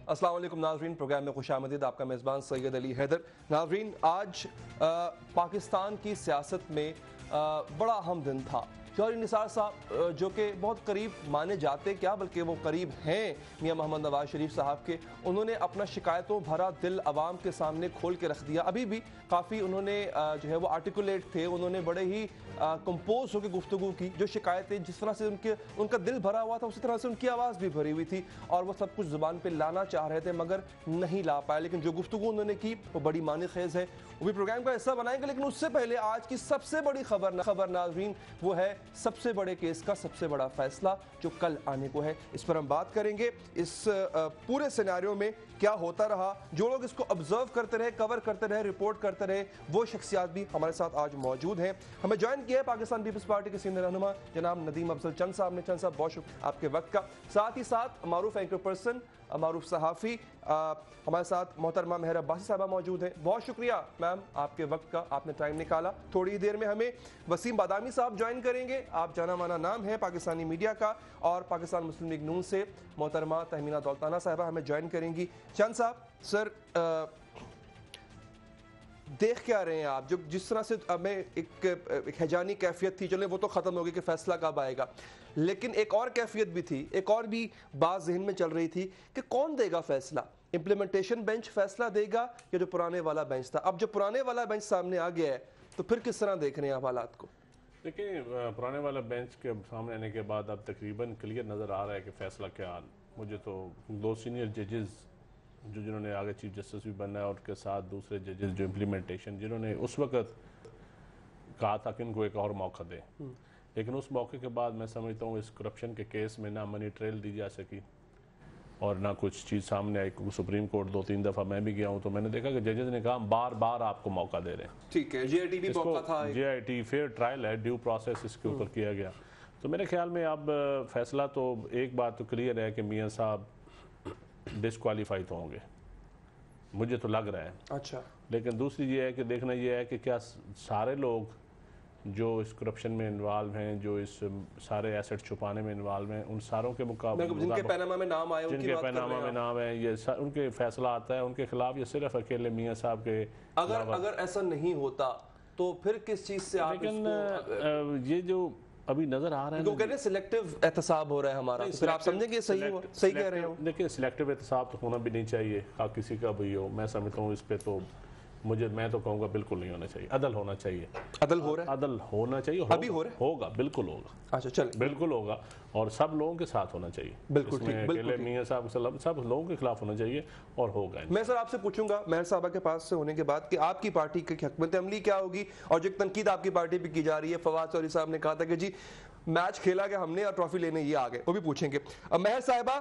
अस्सलाम वालेकुम नाज़रीन, प्रोग्राम में खुशामदीद। आपका मेज़बान सैयद अली हैदर। नाज़रीन, आज पाकिस्तान की सियासत में बड़ा अहम दिन था। जौहरी निसार साहब जो कि बहुत करीब माने जाते, क्या बल्कि वो करीब हैं मियां मोहम्मद नवाज शरीफ साहब के, उन्होंने अपना शिकायतों भरा दिल आवाम के सामने खोल के रख दिया। अभी भी काफ़ी उन्होंने जो है वो आर्टिकुलेट थे, उन्होंने बड़े ही कंपोज होकर गुफ्तगू की। जो शिकायतें जिस तरह से उनका दिल भरा हुआ था, उसी तरह से उनकी आवाज़ भी भरी हुई थी और वो सब कुछ ज़ुबान पर लाना चाह रहे थे मगर नहीं ला पाए। लेकिन जो गुफ्तगू उन्होंने की वो बड़ी मानी खेज़ है, वो भी प्रोग्राम का हिस्सा बनाएंगे। लेकिन उससे पहले आज की सबसे बड़ी खबर नाज़रीन वो है सबसे बड़े केस का सबसे बड़ा फैसला जो कल आने को है। इस पर हम बात करेंगे। इस पूरे सिनेरियो में क्या होता रहा, जो लोग इसको ऑब्जर्व करते रहे, कवर करते रहे, रिपोर्ट करते रहे, वो शख्सियात भी हमारे साथ आज मौजूद हैं। हमें ज्वाइन किया है पाकिस्तान पीपल्स पार्टी के सीनियर रहनुमा जनाब नदीम अफजल चंद साहब ने। चंद साहब, बहुत शुक्रिया आपके वक्त का। साथ ही साथ मारूफ एंकर पर्सन, मारूफ सहाफ़ी, हमारे साथ मोहतरमा मेहर अब्बासी साहबा मौजूद हैं। बहुत शुक्रिया मैम आपके वक्त का, आपने टाइम निकाला। थोड़ी देर में हमें वसीम बादामी साहब ज्वाइन करेंगे। आप जाना माना नाम है पाकिस्तानी मीडिया का। और पाकिस्तान मुस्लिम लीग नून से मोहतरमा तहमीना दौलताना साहबा हमें ज्वाइन करेंगी। चंद साहब, सर देख क्या रहे हैं आप, जो जिस तरह से हमें एक हैजानी कैफियत थी, चले वो तो ख़त्म हो गई कि फ़ैसला कब आएगा, लेकिन एक और कैफियत भी थी, एक और भी बात जहन में चल रही थी कि कौन देगा फ़ैसला, इम्प्लीमेंटेशन बेंच फ़ैसला देगा या जो पुराने वाला बेंच था। अब जो पुराने वाला बेंच सामने आ गया है तो फिर किस तरह देख रहे हैं आप हालात को? देखिए, पुराने वाला बेंच के सामने आने के बाद अब तकरीबन क्लियर नज़र आ रहा है कि फ़ैसला क्या। मुझे तो दो सीनियर जजेस जिन्होंने आगे चीफ जस्टिस भी बनना है और उनके साथ दूसरे जजेस जो इम्प्लीमेंटेशन, जिन्होंने उस वक़्त कहा था कि इनको एक और मौका दें, लेकिन उस मौके के बाद मैं समझता हूँ इस करप्शन के केस में ना मनी ट्रेल दी जा सकी और ना कुछ चीज़ सामने आई। सुप्रीम कोर्ट 2-3 दफ़ा मैं भी गया हूँ तो मैंने देखा कि जजेस ने कहा बार बार आपको मौका दे रहे हैं। ठीक है, JIT भी मौका था, JIT फेयर ट्रायल है, ड्यू प्रोसेस इसके ऊपर किया गया। तो मेरे ख्याल में अब फैसला तो एक बात तो क्लियर है कि मियाँ साहब डिस्क्वालीफाई तो होंगे, मुझे तो लग रहा है। अच्छा, लेकिन दूसरी ये है कि देखना ये है कि क्या सारे लोग जो इस करप्शन में इन्वॉल्व हैं, जो इस सारे एसेट छुपाने में इन्वॉल्व हैं, उन सारों के मुकाबले जिनके पैनामा में नाम आए, जिनके पैनामा में नाम है, ये उनके फैसला आता है उनके खिलाफ, ये सिर्फ अकेले मियाँ साहब के। अगर ऐसा नहीं होता तो फिर किस चीज़ से आप लेकिन ये जो अभी नजर आ रहा है, तो कहते हैं सिलेक्टिव एहतसाब हो रहा है हमारा, तो फिर आप समझेंगे सही कह रहे हो। देखिए, सिलेक्टिव एहतसाब तो होना भी नहीं चाहिए, किसी का भी हो। मैं समझता हूँ इस पे तो मैं तो कहूँगा बिल्कुल नहीं होना चाहिए, अदल होना चाहिए। अदल हो रहा है, अदल होना चाहिए, अभी हो रहा है, होगा, बिल्कुल होगा। अच्छा, चल बिल्कुल होगा और सब लोगों के साथ होना चाहिए। बिल्कुल ठीक, अकेले मियाँ साहब सब लोगों के खिलाफ होना चाहिए और होगा। मैं सर आपसे पूछूंगा मेहर साहबा के पास से होने के बाद कि आपकी पार्टी की हिकमत अमली क्या होगी और जो तनकीद आपकी पार्टी पे की जा रही है। फवाद चौधरी साहब ने कहा था कि जी मैच खेला गया हमने और ट्रॉफी लेने ये आ गए, वो भी पूछेंगे। अब मेहर साहिबा,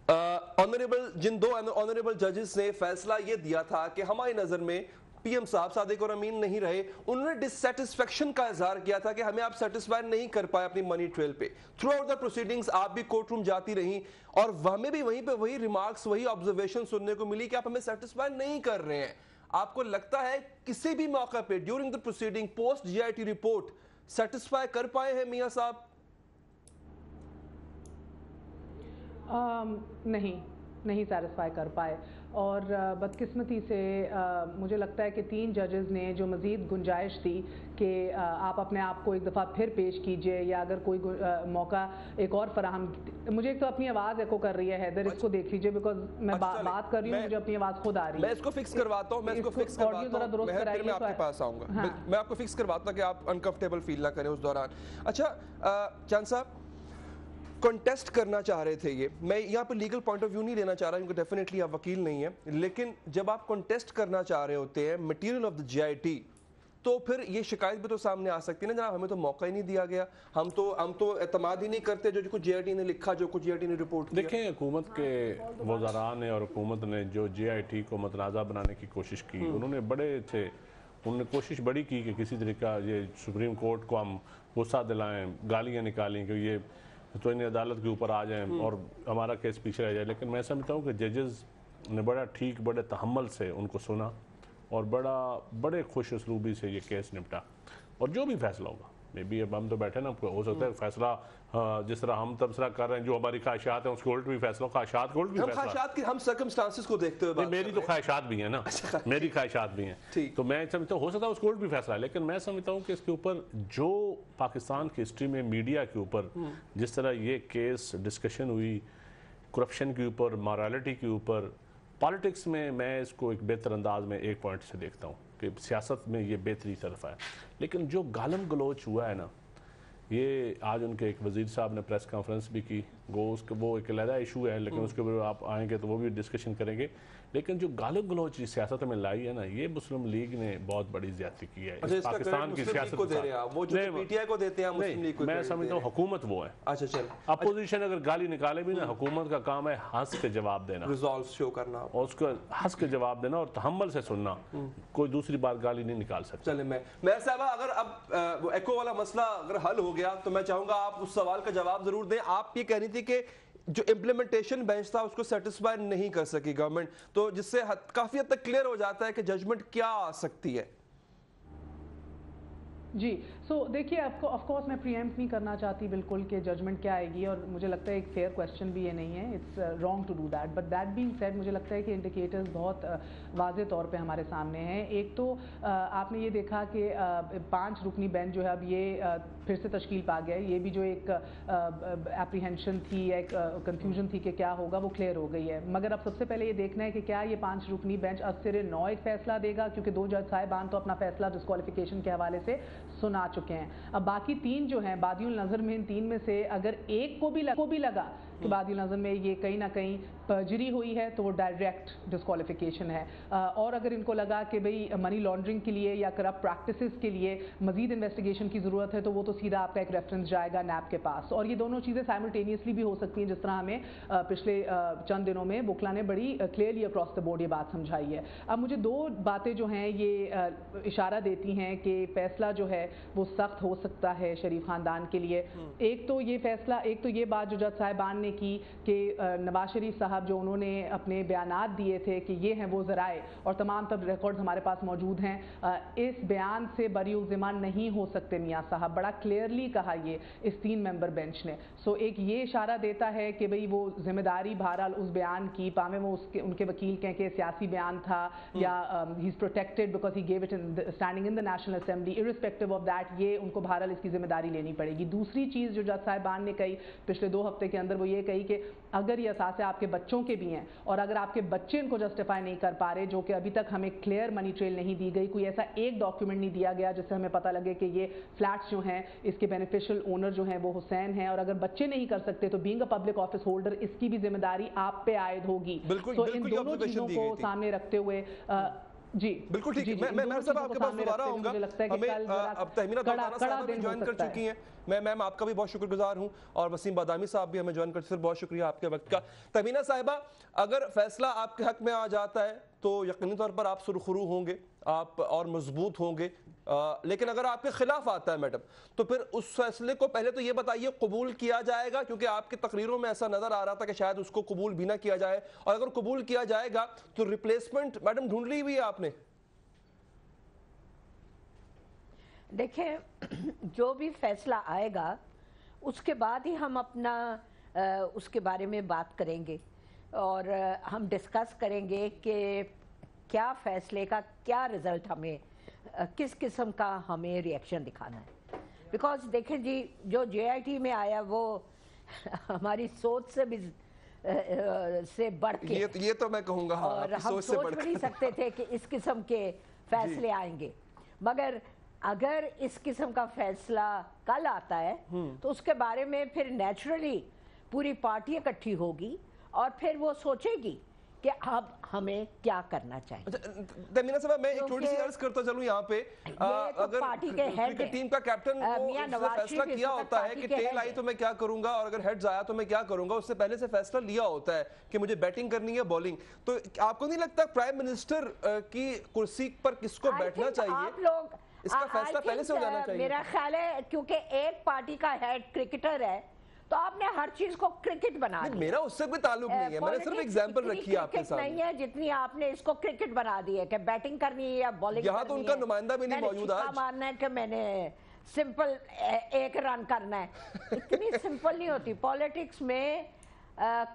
जिन दो ऑनरेबल जजेस ने फैसला ये दिया था कि हमारी नजर में PM साहब सादिक और अमीन नहीं रहे, उन्होंने डिससेटिस्फेक्शन का इजहार किया था कि हमें आप सेटिस्फाई नहीं कर पाए अपनी मनी ट्रेल पे। थ्रू आउट द प्रोसीडिंग्स आप भी कोर्ट रूम जाती रही और हमें भी वहीं पे वही रिमार्क्स, वही ऑब्जर्वेशन सुनने को मिली कि आप हमें सेटिस्फाई नहीं कर रहे हैं। आपको लगता है किसी भी मौके पे during the proceeding post JIT report satisfy कर पाए हैं मियां साहब? नहीं सेटिस्फाई कर पाए और बदकिस्मती से मुझे लगता है कि 3 जजेस ने जो मज़ीद गुंजाइश थी कि आप अपने आप को एक दफ़ा फिर पेश कीजिए या अगर कोई मौका एक और फराहम। मुझे एक तो अपनी आवाज़ एको कर रही है हैदर, इसको देख लीजिए बिकॉज मैं बात कर रही हूँ, मुझे अपनी आवाज़ खुद आ रही है। मैं इसको फिक्स करवाता हूँ, मैं आपको फिक्स करवाता हूँ कि आप अनकंफर्टेबल फील ना करें उस दौरान। अच्छा चंद साहब, कॉन्टेस्ट करना चाह रहे थे ये, मैं यहाँ पे लीगल पॉइंट ऑफ व्यू नहीं लेना चाह रहा क्योंकि डेफिनेटली आप वकील नहीं है, लेकिन जब आप कॉन्टेस्ट करना चाह रहे होते हैं मटेरियल ऑफ द JIT तो फिर ये शिकायत भी तो सामने आ सकती है ना, जनाब हमें तो मौका ही नहीं दिया गया, हम तो एतमाद ही नहीं करते जो कुछ JIT ने लिखा, जो कुछ JIT ने रिपोर्ट किया। देखें, हुकूमत के वज़रान ने और हुकूमत ने जो JIT को मतनाज़ा बनाने की कोशिश की, उन्होंने उन्होंने कोशिश बड़ी की कि किसी तरीका ये सुप्रीम कोर्ट को हम गुस्सा दिलाएं, गालियाँ निकालें कि ये तो इन्हें अदालत के ऊपर आ जाएं और हमारा केस पीछे रह जाए। लेकिन मैं समझता हूँ कि जजेस ने बड़ा ठीक, बड़े तहम्मुल से उनको सुना और बड़े खुश उसलूबी से ये केस निपटा और जो भी फैसला होगा मे बी अब हम तो बैठे ना, हो सकता है फैसला जिस तरह हम तबसरा कर रहे हैं, जो हमारी ख्वाहिशात हैं उसके उल्ट भी फैसला, ख्वाहिशात के उल्ट भी फैसला। ख्वाहिशात की हम सर्कमस्टांसेस को देखते हुए मेरी तो ख्वाहिशात भी हैं ना, मेरी ख्वाहिशात भी हैं, तो मैं समझता हूँ हो सकता है उसको उल्ट भी फैसला है, लेकिन मैं समझता हूँ कि इसके ऊपर जो पाकिस्तान की हिस्ट्री में मीडिया के ऊपर जिस तरह ये केस डिस्कशन हुई, करप्शन के ऊपर, मॉरलिटी के ऊपर, पॉलिटिक्स में मैं इसको एक बेहतर अंदाज में एक पॉइंट से देखता हूँ कि सियासत में ये बेहतरी तरफ है, लेकिन जो गालम गलोच हुआ है ना, ये आज उनके एक वज़ीर साहब ने प्रेस कॉन्फ्रेंस भी की, वो एक अलग इशू है, लेकिन उसके ऊपर आप आएंगे तो वो भी डिस्कशन करेंगे, लेकिन जो गालिब गलोच सियासत में लाई है ना, ये मुस्लिम लीग ने बहुत बड़ी ज्यादती की है पाकिस्तान की सियासत को दे रहे हैं, वो जो पीटीआई को देते हैं मुस्लिम लीग को, मैं समझता हूँ हुकूमत वो है। अच्छा चल, अपोजिशन अगर गाली निकाले भी ना, हुकूमत का काम है हंस के जवाब देना, रिजॉल्व शो करना, और उसको हंस के जवाब देना और तहम्मुल से सुनना, कोई दूसरी बात गाली नहीं निकाल सकता। चले मैं साहब, अगर अब वो एको वाला मसला अगर हल हो गया तो मैं चाहूंगा आप उस सवाल का जवाब जरूर दें। आप ये कह रही थी कि जो इम्प्लीमेंटेशन बेंच था उसको सेटिस्फाई नहीं कर सकी गवर्नमेंट, तो जिससे काफी हद तक क्लियर हो जाता है कि जजमेंट क्या आ सकती है। जी, सो देखिए, ऑफ कोर्स मैं प्रीएम्प्ट नहीं करना चाहती बिल्कुल कि जजमेंट क्या आएगी, और मुझे लगता है एक फेयर क्वेश्चन भी ये नहीं है, it's wrong to do that, but that being said मुझे लगता है कि इंडिकेटर्स बहुत वाज़े तौर पे हमारे सामने हैं। एक तो आपने ये देखा कि 5 रुकनी बेंच जो है अब ये फिर से तश्कील पा गया है, ये भी जो एक एप्रीहेंशन थी, एक कंफ्यूजन थी कि क्या होगा, वो क्लियर हो गई है। मगर अब सबसे पहले ये देखना है कि क्या ये 5 रुकनी बेंच असर 9 एक फैसला देगा, क्योंकि 2 जज साहिबान तो अपना फैसला डिस्क्वालिफिकेशन के हवाले से सुना चुके हैं। अब बाकी 3 जो हैं, बादियुल नज़र में इन 3 में से अगर एक को भी लगा कि बादियुल नज़र में ये कहीं ना कहीं पर्जरी हुई है तो वो डायरेक्ट डिस्क्वालिफिकेशन है, और अगर इनको लगा कि भाई मनी लॉन्ड्रिंग के लिए या करप्ट प्रैक्टिसेस के लिए मजीद इन्वेस्टिगेशन की ज़रूरत है, तो वो तो सीधा आपका एक रेफरेंस जाएगा नैब के पास, और ये दोनों चीज़ें साइमल्टेनियसली भी हो सकती हैं, जिस तरह हमें पिछले चंद दिनों में बुकला ने बड़ी क्लियरली अक्रॉस द बोर्ड ये बात समझाई है। अब मुझे 2 बातें जो हैं ये इशारा देती हैं कि फैसला जो है वो सख्त हो सकता है शरीफ ख़ानदान के लिए। एक तो ये फैसला, एक तो ये बात जो जज साहिबान ने की कि नवाज शरीफ साहब जो उन्होंने अपने बयानात दिए थे कि ये हैं वो ज़राए, और तमाम तब रिकॉर्ड्स हमारे पास मौजूद हैं, इस बयान से बरीउल ज़िम्मा नहीं हो सकते मियाँ साहब, बड़ा क्लियरली कहा ये इस 3 मेंबर बेंच ने। सो एक ये इशारा देता है कि भाई वो जिम्मेदारी बहरहाल उस बयान की, पामे वो उनके वकील कहें कि सियासी बयान था या he is protected because he gave it in standing in the national assembly, irrespective of that ये उनको बहरहाल इसकी जिम्मेदारी लेनी पड़ेगी। दूसरी चीज़ जो जज साहिबान ने कही पिछले 2 हफ्ते के अंदर, वो ये कही कि अगर ये असासे आपके बच्चों के भी हैं और अगर आपके बच्चे इनको जस्टिफाई नहीं कर पा रहे, जो कि अभी तक हमें क्लियर मनी ट्रेल नहीं दी गई, कोई ऐसा एक डॉक्यूमेंट नहीं दिया गया जिससे हमें पता लगे कि ये फ्लैट्स जो हैं इसके बेनिफिशियल ओनर जो हैं वो हुसैन हैं, और अगर बच्चे नहीं कर सकते तो being a public office holder इसकी भी जिम्मेदारी आप पे आयद होगी। तो इन दोनों चीज़ों को सामने रखते हुए जी बिल्कुल ठीक है। मैं साहब आपके पास दोबारा आऊंगा, हमें अब तहमीना दौताना साहब भी ज्वाइन कर चुकी हैं। मैं मैम आपका भी बहुत शुक्रगुजार हूं, और वसीम बादामी साहब भी हमें ज्वाइन करते, फिर बहुत शुक्रिया आपके वक्त का। तहमीना साहिबा, अगर फैसला आपके हक में आ जाता है तो यकीनी तौर पर आप सुरखरू होंगे, आप और मजबूत होंगे, लेकिन अगर आपके खिलाफ आता है मैडम, तो फिर उस फैसले को पहले तो ये बताइए कबूल किया जाएगा, क्योंकि आपकी तकरीरों में ऐसा नजर आ रहा था कि शायद उसको कबूल भी ना किया जाए, और अगर कबूल किया जाएगा तो रिप्लेसमेंट मैडम ढूंढ ली हुई है आपने? देखिए, जो भी फैसला आएगा उसके बाद ही हम अपना उसके बारे में बात करेंगे, और हम डिस्कस करेंगे कि क्या फैसले का क्या रिज़ल्ट हमें, किस किस्म का हमें रिएक्शन दिखाना है। बिकॉज देखें जी, जो JIT में आया वो हमारी सोच से भी से बढ़ के, ये तो मैं कहूँगा, और हम सोच भी नहीं सकते थे कि इस किस्म के फैसले आएंगे। मगर अगर इस किस्म का फैसला कल आता है तो उसके बारे में फिर नेचुरली पूरी पार्टी इकट्ठी होगी और फिर वो सोचेगी कि अब हमें क्या करना चाहिए। तहमीना साहब, मैं एक छोटी सी अर्ज करता चलूं यहाँ पे, अगर पार्टी के हेड क्रिकेट टीम का कैप्टन को फैसला किया होता है कि टेल आई तो मैं क्या करूंगा, और अगर हेड्स आया तो मैं क्या करूंगा, उससे पहले से फैसला लिया होता है कि मुझे बैटिंग करनी है बॉलिंग, तो आपको नहीं लगता प्राइम मिनिस्टर की कुर्सी पर किसको बैठना चाहिए? आप लोग इसका फैसला पहले से हो जाना चाहिए। मेरा ख्याल है क्योंकि एक पार्टी का हेड क्रिकेटर है तो आपने हर चीज को क्रिकेट बना दिया। मेरा उससे भी ताल्लुक नहीं है, मैंने सिर्फ एग्जांपल रखी है आपके सामने। नहीं है जितनी आपने इसको क्रिकेट बना दी है कि बैटिंग करनी है या बॉलिंग। यहाँ तो उनका नुमाइंदा भी नहीं मौजूद आज। मानना है कि मैंने सिंपल एक रन करना है, इतनी सिंपल नहीं होती पॉलिटिक्स में।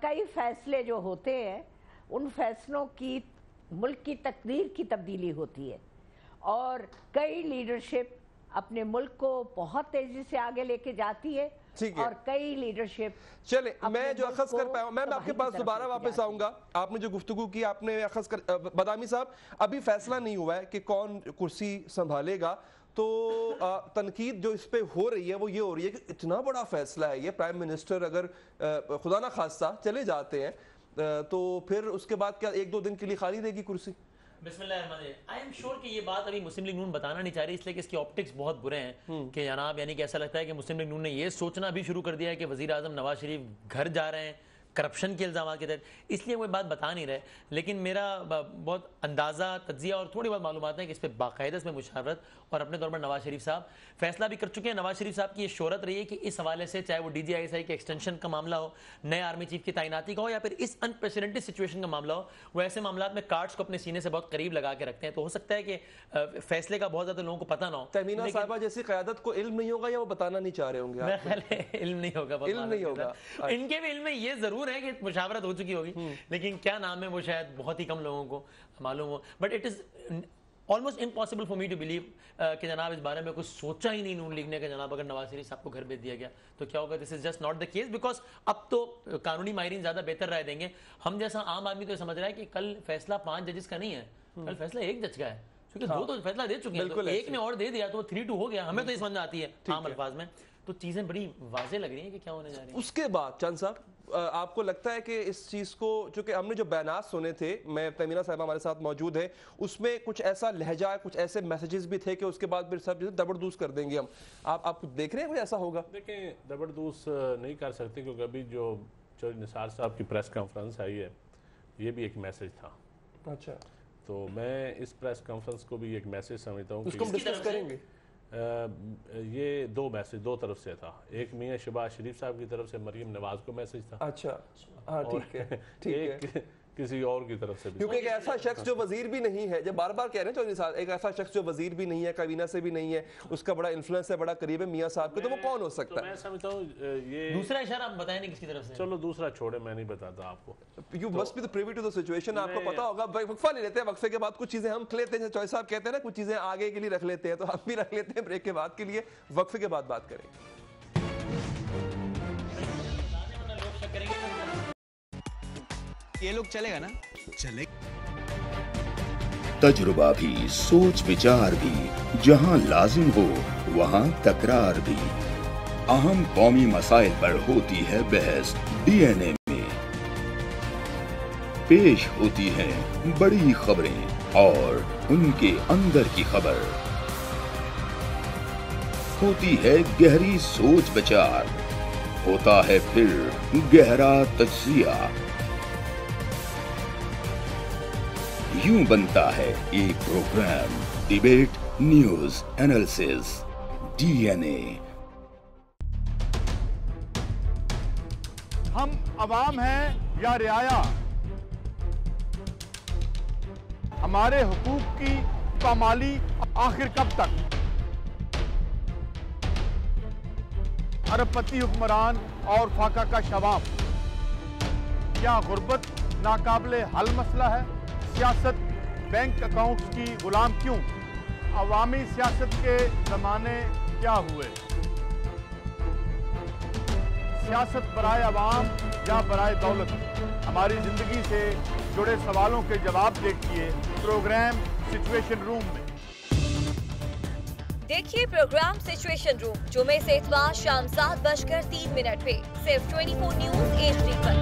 कई फैसले जो होते हैं उन फैसलों की मुल्क की तकदीर की तब्दीली होती है, और कई लीडरशिप अपने मुल्क को बहुत तेजी से आगे लेके जाती है, और कई लीडरशिप। चले, मैं जो अखज़ कर पाया हूं, मैं आपके पास दोबारा वापस आऊंगा। आपने जो गुफ्तगू की, आपने अखज़ कर, बदामी साहब अभी फैसला नहीं हुआ है कि कौन कुर्सी संभालेगा, तो तनकीद जो इस पे हो रही है वो ये हो रही है कि इतना बड़ा फैसला है ये, प्राइम मिनिस्टर अगर खुदा ना खास्ता चले जाते हैं तो फिर उसके बाद क्या 1-2 दिन के लिए खाली रहेगी कुर्सी? बिस्मिल्लाह। आई एम श्योर कि ये बात अभी मुस्लिम लीग नून बताना नहीं चाह रही, इसलिए कि इसके ऑप्टिक्स बहुत बुरे हैं कि जनाब, यानी कि ऐसा लगता है कि मुस्लिम लीग नून ने ये सोचना भी शुरू कर दिया है कि वज़ीर आज़म नवाज शरीफ घर जा रहे हैं करप्शन के इल्ज़ाम के तहत, इसलिए वो बात बता नहीं रहे। लेकिन मेरा बहुत अंदाज़ा, तज्जिया और थोड़ी बहुत मालूमात है कि इस पर बाकायदा इसमें मुशावरत, और अपने तौर पर नवाज शरीफ साहब फैसला भी कर चुके हैं। नवाज शरीफ साहब की ये शोहरत रही है कि इस हवाले से, चाहे वो DGISI के एक्सटेंशन का मामला हो, नए आर्मी चीफ की तैनाती का हो, या फिर इस अनप्रेसिडेंटेड सिचुएशन का मामला हो, वो ऐसे मामला में कार्ड्स को अपने सीने से बहुत करीब लगा के रखते हैं। तो हो सकता है कि फैसले का बहुत ज़्यादा लोगों को पता ना हो। तमीना साहिबा जैसी क़यादत को इल्म नहीं होगा, या वो बताना नहीं चाह रहे होंगे? मेरा ख्याल है इल्म नहीं होगा, इल्म नहीं होगा। इनके भी इल्म में ये जरूर है कि मुशावरत हो चुकी होगी, लेकिन क्या नाम है वो शायद बहुत ही कम लोगों को मालूम हो। But it is almost impossible for me to believe कि जनाब इस बारे में कुछ सोचा ही नहीं नून लीग ने कि जनाब अगर नवाज शरीफ साहब को घर भेज दिया गया तो क्या होगा। This is just not the case, because अब तो कानूनी माहिरीन ज्यादा बेहतर राय देंगे। हम जैसा आम आदमी तो समझ रहा है कि कल फैसला 5 जजेस का नहीं है, कल फैसला 1 जज का है, क्योंकि 2 तो फैसला दे चुके हैं, तो एक ने और दे दिया तो 3-2 हो गया। हमें तो ये समझ में आती है आम अल्फाज में, तो चीजें बड़ी वाज़ेह लग रही हैं कि क्या होने जा रही है। उसके बाद चंद साहब, आपको लगता है कि इस चीज़ को, चूंकि हमने जो बयानात सुने थे, मैं तमीना साहिबा हमारे साथ मौजूद है, उसमें कुछ ऐसा लहजा, कुछ ऐसे मैसेजेस भी थे कि उसके बाद फिर सब दबड़दूस कर देंगे हम, आप देख रहे हैं कोई ऐसा होगा? देखें, दबड़दूस नहीं कर सकते, क्योंकि अभी जो चौधरी निसार साहब की प्रेस कॉन्फ्रेंस आई है, ये भी एक मैसेज था। अच्छा, तो मैं इस प्रेस कॉन्फ्रेंस को भी एक मैसेज समझता हूँ। उसको हम डिस्कस करेंगे। ये 2 मैसेज 2 तरफ से था। एक मियां शहबाज शरीफ साहब की तरफ से मरियम नवाज को मैसेज था। अच्छा, हाँ, ठीक है, ठीक है। किसी और की तरफ से भी, क्योंकि एक ऐसा शख्स जो वजीर भी नहीं है, जब बार बार कह रहे हैं चौधरी साहब, एक ऐसा शख्स जो वजीर भी नहीं है, काबीना से भी नहीं है, उसका बड़ा इन्फ्लुएंस है, बड़ा करीब है मियां साहब के, तो वो कौन हो सकता है? मैं समझता हूँ ये दूसरा इशारा आप बताएं नहीं किसकी तरफ से। चलो दूसरा छोड़े, मैं नहीं बताता आपको। You must be privy to the situation, आपको पता होगा। वक्फा ले लेते हैं, वक्फे के बाद कुछ चीजें हम लेते हैं, चौधरी साहब कहते हैं ना कुछ चीजें आगे के लिए रख लेते हैं, तो हम भी रख लेते हैं ब्रेक के बाद के लिए, वक्फे के बाद बात करेंगे। ये लोग चलेगा ना? चले। तजुर्बा भी, सोच विचार भी, जहां लाजिम हो वहां तकरार भी। अहम कौमी मसाइल पर होती है बहस DNA में। पेश होती हैं बड़ी खबरें और उनके अंदर की खबर। होती है गहरी सोच विचार, होता है फिर गहरा तज्जिया। यूं बनता है एक programme, debate news analysis DNA। हम अवाम हैं या रियाया, हमारे हुकूक की पामाली आखिर कब तक? अरबपति हुक्मरान और फाका का शवाब, क्या गुर्बत नाकाबिले हल मसला है? सियासत बैंक अकाउंट्स की गुलाम क्यों? अवामी सियासत के जमाने क्या हुए? सियासत बराए अवाम या बराए दौलत? हमारी जिंदगी से जुड़े सवालों के जवाब देखिए प्रोग्राम सिचुएशन रूम में। देखिए प्रोग्राम सिचुएशन रूम जुमे से इतवार शाम 7:03 पे सिर्फ 24 न्यूज HD पर।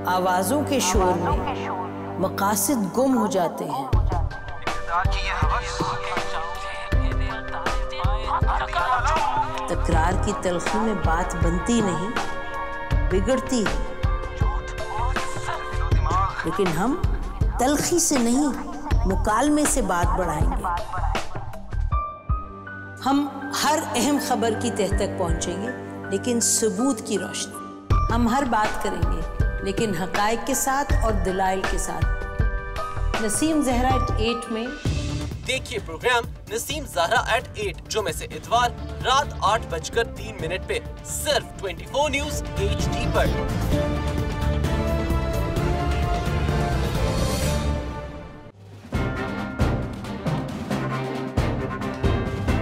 आवाजों के शोर में मकासद गुम हो जाते हैं। तकरार की तलखी में बात बनती नहीं, बिगड़ती है। लेकिन हम तलखी से नहीं, मुकालमे से बात बढ़ाएंगे। हम हर अहम खबर की तह तक पहुंचेंगे, लेकिन सबूत की रोशनी। ہم ہر بات کریں گے لیکن حقائق کے ساتھ اور دلائل کے ساتھ۔ نسیم زہرا @8 میں دیکھیے پروگرام نسیم زہرا @8 جمعے سے اتوار رات 8:03 پہ صرف 24 نیوز HD پر۔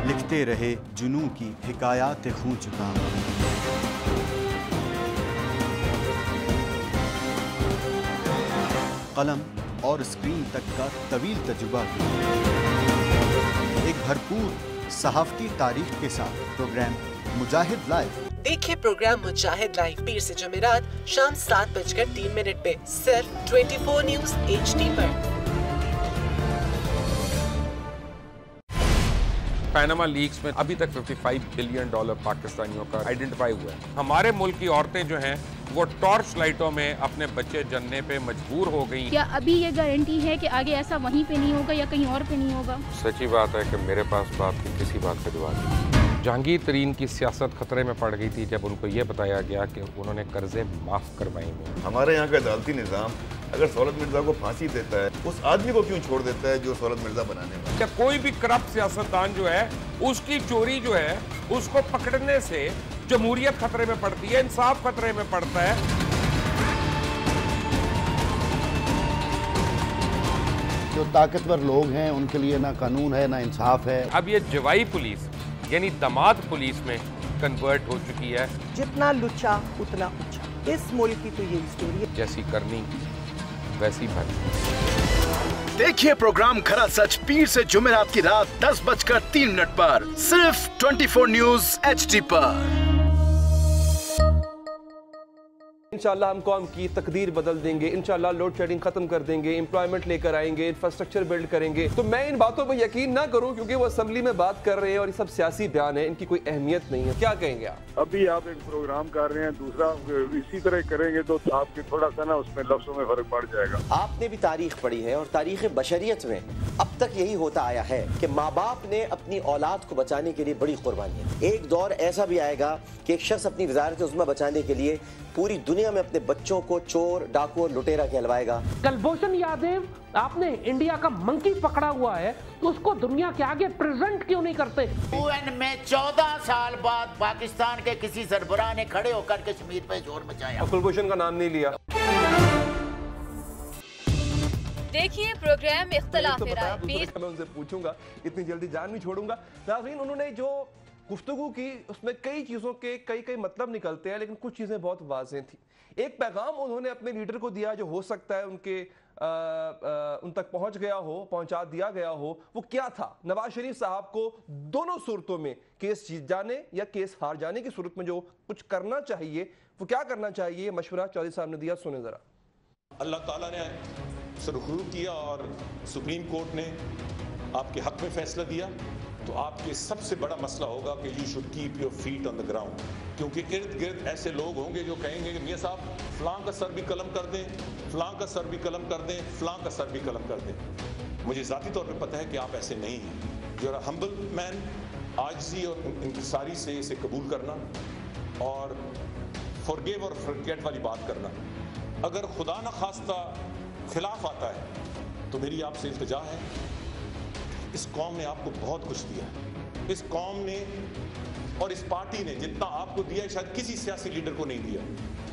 لکھتے رہے جنوں کی حکایات خوں چکا، قلم اور اسکرین تک کا طویل تجربہ کیا، ایک بھرپور صحافتی تاریخ کے ساتھ پروگرام مجاہد لائیو۔ دیکھیے پروگرام مجاہد لائیو پیر سے جمعرات شام 7:03 پہ صرف 24 نیوز HD پر۔ پیناما لیکس میں ابھی تک $55 بلین پاکستانیوں کا آئیڈینٹیفائی ہوا ہے۔ ہمارے ملک کی عورتیں جو ہیں وہ ٹارچ لائٹوں میں اپنے بچے جننے پہ مجبور ہو گئی۔ کیا ابھی یہ گارنٹی ہے کہ آگے ایسا وہیں پہ نہیں ہوگا یا کہیں اور پہ نہیں ہوگا؟ سچی بات ہے کہ میرے پاس باپ کی کسی بات کا جواب نہیں۔ جہانگیر ترین کی سیاست خطرے میں پڑ گئی تھی جب ان کو یہ بتایا گیا کہ انہوں نے قرضے معاف کروائیں گے۔ ہمارے یہاں کا عدالتی نظام اگر سہولت مرزا کو پھانسی دیتا ہے، اس آدمی کو کیوں چھوڑ دیتا ہے جو سہولت مرزا بنانے والا؟ کوئی بھی کرپٹ سیاستدان جو ہے اس کی چوری جو ہے اس کو پکڑنے سے جمہوریت خطرے میں پڑتی ہے، انصاف خطرے میں پڑتا ہے۔ جو طاقتور لوگ ہیں ان کے لیے نہ قانون ہے نہ انصاف ہے۔ اب یہ جوائی پولیس یعنی دماد پولیس میں کنورٹ ہو چکی ہے۔ جتنا لچا اتنا اچھا، اس ملک کی تو یہ اسٹوری ہے۔ جیسی کرنی ویسی بھرنی۔ دیکھیے پروگرام کھرا سچ پیر سے جمعرات کی رات 10:03 پر صرف 24 نیوز HD پر۔ انشاءاللہ ہم قوم کی تقدیر بدل دیں گے، انشاءاللہ لوڈ شیڈنگ ختم کر دیں گے، امپلائمنٹ لے کر آئیں گے، انفراسٹرکچر بلڈ کریں گے۔ تو میں ان باتوں پہ یقین نہ کروں کیونکہ وہ اسمبلی میں بات کر رہے ہیں اور یہ سب سیاسی بیان ہے، ان کی کوئی اہمیت نہیں ہے۔ کیا کہیں گے آپ؟ ابھی آپ ایک پروگرام کر رہے ہیں، دوسرا اسی طرح کریں گے تو آپ کے تھوڑا سا نا اس میں لفظوں میں فرق پڑ جائے گا۔ آپ نے بھی تاریخ پڑھی ہے اور تاریخ بشریت میں اب تک یہی ہوتا آیا ہے کہ ماں باپ نے اپنی اولاد کو بچانے کے لیے بڑی قربانیاں۔ ایک دور ایسا بھی آئے گا کہ ایک شخص اپنی وزارت عظمیٰ بچانے کے لیے پوری دنیا میں اپنے بچوں کو چور، ڈاکو اور لٹیرا کہلوائے گا۔ کلبھوشن یادیو آپ نے انڈیا کا منکی پکڑا ہوا ہے تو اس کو دنیا کے آگے پریزنٹ کیوں نہیں کرتے؟ UN میں 14 سال بعد پاکستان کے کسی سربراہ نے کھڑے ہو کر کشمیر پہ شور مچایا۔ کلبھوشن کا نام نہیں لیا۔ دیکھیے پروگرام اختلاف رائے پیر۔ میں ان سے پوچھوں گا، اتنی جلدی جان نہیں چھوڑوں گا۔ ناظرین انہوں نے جو گفتگو کی اس میں کئی چیزوں کے کئی مطلب نکلتے ہیں لیکن کچھ چیزیں بہت واضح تھیں۔ ایک پیغام انہوں نے اپنے لیڈر کو دیا جو ہو سکتا ہے ان تک پہنچ گیا ہو، پہنچا دیا گیا ہو۔ وہ کیا تھا؟ نواز شریف صاحب کو دونوں صورتوں میں کیس جیت جانے یا کیس ہار جانے کی صورت میں جو کچھ کرنا چاہیے وہ کیا کرنا چاہیے، یہ مشورہ چودھری صاحب نے دیا، سنیں ذرا۔ اللہ تعالیٰ نے سرخرو کیا اور سپریم کورٹ نے آپ کے حق میں فیصلہ دیا تو آپ کے سب سے بڑا مسئلہ ہوگا کہ you should keep your feet on the ground, کیونکہ ارد گرد ایسے لوگ ہوں گے جو کہیں گے کہ میاں صاحب فلاں کا سر بھی قلم کر دیں، فلاں کا سر بھی قلم کر دیں، فلاں کا سر بھی قلم کر دیں۔ مجھے ذاتی طور پہ پتہ ہے کہ آپ ایسے نہیں ہیں۔ یو آر اے ہمبل مین، عاجزی اور انکساری سے اسے قبول کرنا اور فورگیو اور فرگیٹ والی بات کرنا۔ اگر خدا نہ خواستہ خلاف آتا ہے تو میری آپ سے التجا ہے، اس قوم نے آپ کو بہت کچھ دیا ہے، اس قوم نے اور اس پارٹی نے جتنا آپ کو دیا ہے شاید کسی سیاسی لیڈر کو نہیں دیا۔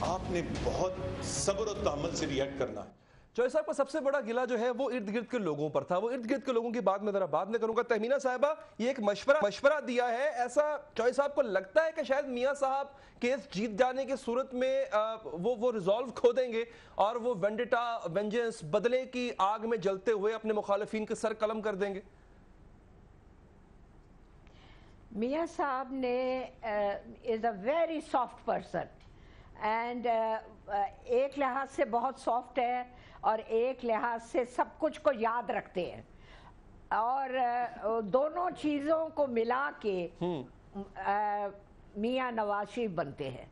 آپ نے بہت صبر و تحمل سے ریئیکٹ کرنا ہے۔ چوہدری صاحب کا سب سے بڑا گلہ جو ہے وہ ارد گرد کے لوگوں پر تھا، وہ ارد گرد کے لوگوں کی بات میں ذرا بعد میں کروں گا۔ تہمینہ صاحبہ یہ ایک مشورہ دیا ہے، ایسا چوہدری صاحب کو لگتا ہے کہ شاید میاں صاحب کیس جیت جانے کی صورت میں وہ ریزالو کھو دیں گے اور وہ وینڈیٹا، وینجنس، بدلے کی آگ میں جلتے ہوئے اپنے مخالفین کے سر قلم کر دیں گے؟ میاں صاحب نے is a very soft person and ایک لحاظ سے بہت سافٹ ہے اور ایک لحاظ سے سب کچھ کو یاد رکھتے ہیں اور دونوں چیزوں کو ملا کے میاں نواز شریف بنتے ہیں۔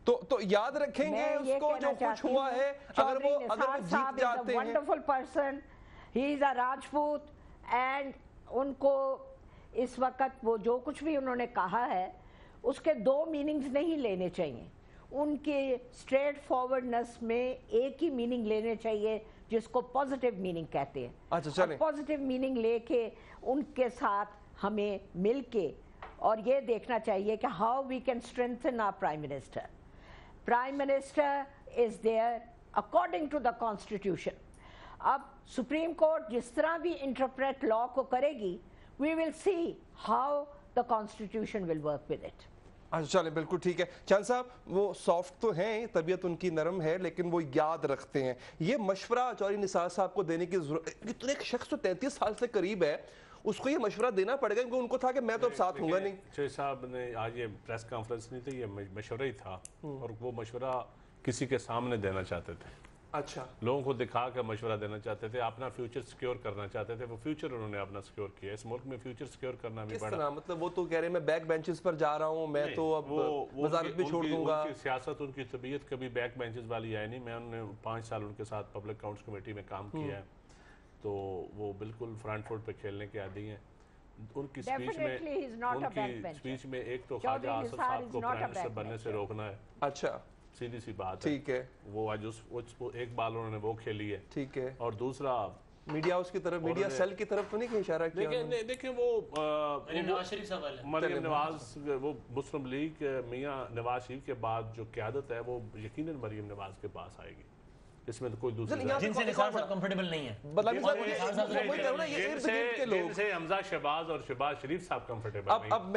تو یاد رکھیں گے اس کو جو کچھ ہوا ہے اگر وہ جیت جاتے ہیں۔ Wonderful person, he is a Rajput and ان کو اس وقت وہ جو کچھ بھی انہوں نے کہا ہے اس کے دو میننگز نہیں لینے چاہیے. ان کے اسٹریٹ فارورڈنس میں ایک ہی میننگ لینے چاہیے جس کو پازیٹیو میننگ کہتے ہیں. اچھا پازیٹیو میننگ لے کے ان کے ساتھ ہمیں مل کے اور یہ دیکھنا چاہیے کہ how we can strengthen our prime minister. Prime minister is there according to the constitution. اب سپریم کورٹ جس طرح بھی انٹرپریٹ لا کو کرے گی, we will see how the constitution will work with it. اچھا چلیں بالکل ٹھیک ہے. چاند صاحب وہ سافٹ تو ہیں, طبیعت ان کی نرم ہے, لیکن وہ یاد رکھتے ہیں. یہ مشورہ چودھری نثار صاحب کو دینے کی ضرورت, ایک شخص جو 33 سال سے قریب ہے اس کو یہ مشورہ دینا پڑے گا, کیونکہ ان کو تھا کہ میں تو اب ساتھ ہوں گا نہیں. چودھری صاحب نے آج یہ پریس کانفرنس نہیں تھی, یہ مشورہ ہی تھا, اور وہ مشورہ کسی کے سامنے دینا چاہتے تھے. اچھا, لوگوں کو دکھا کر مشورہ دینا چاہتے تھے, اپنا فیوچر سیکیور کرنا چاہتے تھے. وہ فیوچر انہوں نے اپنا سیکیور کیا. اس ملک میں فیوچر سیکیور کرنا بھی کس طرح, مطلب وہ تو کہہ رہے ہیں میں بیک بینچز پر جا رہا ہوں, میں تو اب وزارت بھی چھوڑ دوں گا. ان کی سیاست, ان کی طبیعت کبھی بیک بینچز والی آئی نہیں. میں انہوں نے 5 سال ان کے ساتھ پبلک اکاؤنٹس کمیٹی میں کام کیا ہے, تو وہ بالکل فرنٹ فٹ پہ کھیلنے کے عادی ہیں. ان کی سپیچ میں ایک تو خواجہ آصف صاحب کو پرائم منسٹر بننے سے روکنا ہے. اچھا, سیدھی سی بات ہے. ٹھیک ہے, وہ آج ایک بال انہوں نے وہ کھیلی ہے. ٹھیک ہے. اور دوسرا میڈیا ہاؤس کی طرف, میڈیا سیل کی طرف تو نہیں کہیں اشارہ کیا. دیکھیں وہ مریم نواز, وہ مسلم لیگ میاں نواز شریف کے بعد جو قیادت ہے وہ یقیناً مریم نواز کے پاس آئے گی. اس میں تو کوئی دوسری جن سے نثار صاحب کمفرٹیبل نہیں ہے, جن سے حمزہ شہباز اور شہباز شریف صاحب کمفرٹیبل نہیں. اب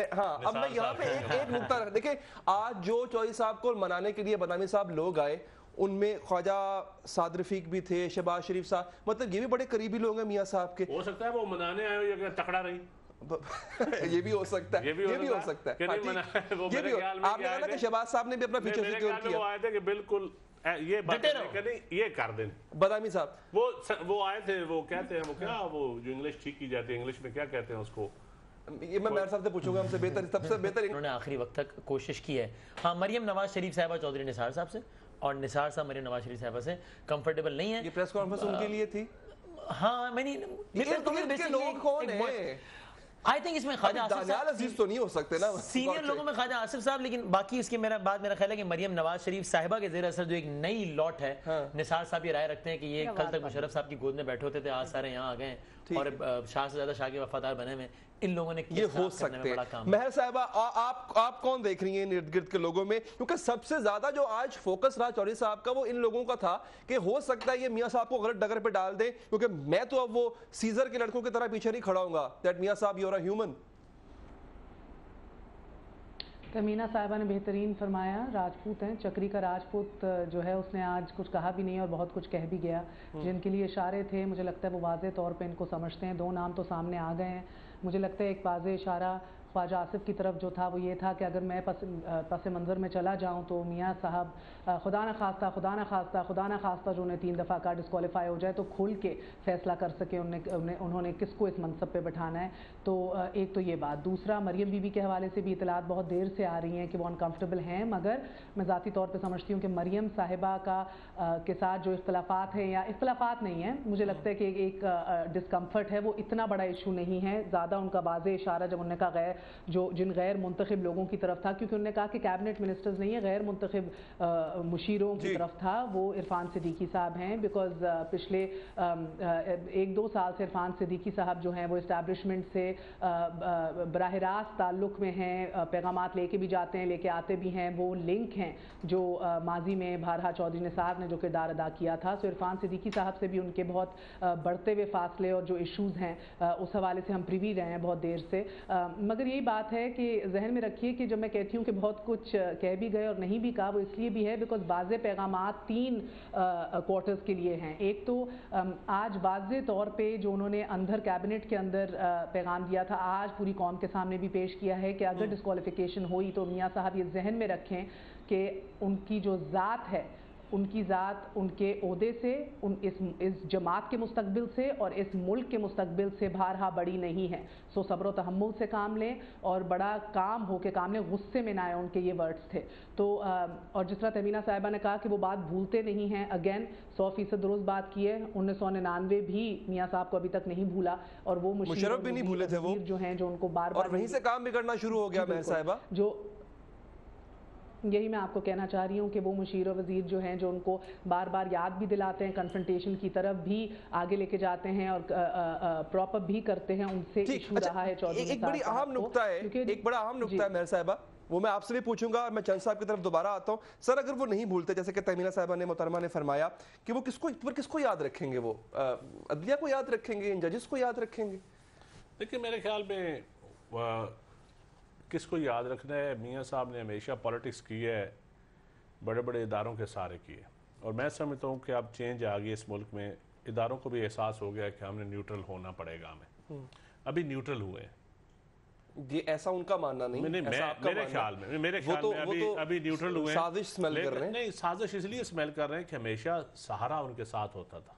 میں یہاں پہ ایک نکتہ رکھ, دیکھیں آج جو چودھری صاحب کو منانے کے لیے بدامی صاحب لوگ آئے, ان میں خواجہ سعد رفیق بھی تھے, شہباز شریف صاحب, مطلب یہ بھی بڑے قریبی لوگ ہیں میاں صاحب کے. ہو سکتا ہے وہ منانے آئے ہو یا تکڑا رہی, یہ بھی ہو سکتا ہے, یہ بھی ہو سکتا ہے. آپ نے کہا نا کہ شہباز صاحب نے بھی اپنا فیوچر سیکیور کیا. وہ آئے تھے کہ بالکل یہ بات نہیں, یہ کر دیں. بدامی صاحب وہ آئے تھے, وہ کہتے ہیں وہ کیا, وہ جو انگلش ٹھیک کی جاتی ہے, انگلش میں کیا کہتے ہیں اس کو, یہ میں میئر صاحب سے پوچھوں گا, ہم سے بہتر, سب سے بہتر. انہوں نے آخری وقت تک کوشش کی ہے. ہاں, مریم نواز شریف صاحبہ چودھری نثار صاحب سے, اور نثار صاحب مریم نواز شریف صاحبہ سے کمفرٹیبل نہیں ہے. یہ پریس کانفرنس ان کے لیے تھی. ہاں, میں نے لوگ کون ہیں, آئی تھنک اس میں خواجہ آصف صاحب عزیز تو نہیں ہو سکتے نا سینئر لوگوں میں خواجہ آصف صاحب, لیکن باقی اس کے میرا خیال ہے کہ مریم نواز شریف صاحبہ کے زیر اثر جو ایک نئی لاٹ ہے, نثار صاحب یہ رائے رکھتے ہیں کہ یہ کل تک مشرف صاحب کی گود میں بیٹھے ہوتے تھے, آج سارے یہاں آ گئے ہیں اور شاہ سے زیادہ شاہ کے وفادار بنے ہوئے. ان لوگوں نے یہ ہو سکتے ہیں. مہر صاحبہ آپ کون دیکھ رہی ہیں ارد گرد کے لوگوں میں, کیونکہ سب سے زیادہ جو آج فوکس رہا چودھری صاحب کا وہ ان لوگوں کا تھا کہ ہو سکتا ہے یہ میاں صاحب کو غلط ڈگر پہ ڈال دیں, کیونکہ میں تو اب وہ سیزر کے لڑکوں کی طرح پیچھے نہیں کھڑا ہوں گا, دیٹ میاں صاحب you are a human. Tamina صاحبہ نے بہترین فرمایا, راجپوت ہیں, چکری کا راجپوت جو ہے اس نے آج کچھ کہا بھی نہیں اور بہت کچھ کہہ بھی گیا. جن کے لیے اشارے تھے مجھے لگتا ہے وہ واضح طور پہ ان کو سمجھتے ہیں. 2 نام تو سامنے آ گئے ہیں. مجھے لگتا ہے ایک واضح اشارہ خواجہ آصف کی طرف جو تھا وہ یہ تھا کہ اگر میں پس منظر میں چلا جاؤں تو میاں صاحب خدا نہ خواستہ جو انہیں 3 دفعہ کا ڈسکوالیفائی ہو جائے تو کھل کے فیصلہ کر سکے انہوں نے کس کو اس منصب پہ بٹھانا ہے. تو ایک تو یہ بات. دوسرا, مریم بی بی کے حوالے سے بھی اطلاعات بہت دیر سے آ رہی ہیں کہ وہ انکمفرٹیبل ہیں, مگر میں ذاتی طور پہ سمجھتی ہوں کہ مریم صاحبہ کے ساتھ جو اختلافات ہیں, یا اختلافات نہیں ہیں, مجھے لگتا ہے کہ ایک ڈسکمفرٹ ہے, وہ اتنا بڑا ایشو نہیں ہے. زیادہ ان کا واضح اشارہ جب انہوں نے کہا جن غیر منتخب لوگوں کی طرف تھا, کیونکہ انہوں نے کہا کہ کیبنٹ منسٹرز نہیں ہیں, غیر منتخب مشیروں کی طرف تھا, وہ عرفان صدیقی صاحب ہیں. بیکاز پچھلے 1-2 سال سے عرفان صدیقی صاحب جو ہیں وہ اسٹیبلشمنٹ سے براہ راست تعلق میں ہیں, پیغامات لے کے بھی جاتے ہیں, لے کے آتے بھی ہیں, وہ لنک ہیں جو ماضی میں بھارہا چودھری نثار نے جو کردار ادا کیا تھا. سو عرفان صدیقی صاحب سے بھی ان کے بہت بڑھتے ہوئے فاصلے اور جو ایشوز ہیں اس حوالے سے ہم پریوی رہے ہیں بہت دیر سے. مگر یہی بات ہے کہ ذہن میں رکھیے کہ جب میں کہتی ہوں کہ بہت کچھ کہہ بھی گئے اور نہیں بھی کہا, وہ اس لیے بھی ہے بیکاز واضح پیغامات 3 کوارٹرز کے لیے ہیں. ایک تو آج واضح طور پہ جو انہوں نے اندر کیبنٹ کے اندر پیغام دیا تھا, آج پوری قوم کے سامنے بھی پیش کیا ہے کہ اگر ڈسکوالیفیکیشن ہوئی تو میاں صاحب یہ ذہن میں رکھیں کہ ان کی جو ذات ہے, ان کی ذات ان کے عہدے سے, اس جماعت کے مستقبل سے اور اس ملک کے مستقبل سے بھارہا بڑی نہیں ہے. سو صبر و تحمل سے کام لیں اور بڑا کام ہو کے کام لیں, غصے میں نہ آئے, ان کے یہ ورڈز تھے. تو اور جس طرح تمینہ صاحبہ نے کہا کہ وہ بات بھولتے نہیں ہیں, اگین 100% درست بات کی ہے. 1999 بھی میاں صاحب کو ابھی تک نہیں بھولا, اور وہ مشرف بھی نہیں بھولے تھے, وہ جو ہیں جو ان کو بار اور وہیں سے کام بھی کرنا شروع ہو گیا. میں صاحبہ यही मैं आपको कहना चाह रही हूँ कि वो मुशीर और वज़ीर जो हैं, जो उनको बार बार याद भी दिलाते हैं, कन्फ्रंटेशन की तरफ भी आगे लेके जाते हैं और प्रॉप अप भी करते हैं, उनसे इशू रहा है चौधरी एक बड़ी अहम नुक्ता है, एक बड़ा अहम नुक्ता है मेहर साहिबा, वो मैं आपसे भी पूछूंगा और मैं चंद साहब की तरफ दोबारा आता हूँ। सर, अगर वो नहीं भूलते, जैसे कि तहमीना साहिबा ने, मोहतरमा ने फरमाया कि वो किसको याद रखेंगे, वो अदलिया को याद रखेंगे, इन जजेस को याद रखेंगे? देखिए, मेरे ख्याल में किसको याद रखना है, मियाँ साहब ने हमेशा पॉलिटिक्स की है, बड़े बड़े इदारों के सारे किए, और मैं समझता हूँ कि अब चेंज आ गई इस मुल्क में, इदारों को भी एहसास हो गया कि हमने न्यूट्रल होना पड़ेगा हमें। अभी न्यूट्रल हुए, ये ऐसा उनका मानना नहीं, मेरे ख्याल में अभी न्यूट्रल हुए, साजिश स्मेल कर रहे हैं। नहीं, साजिश इसलिए स्मेल कर रहे हैं कि हमेशा सहारा उनके साथ होता था,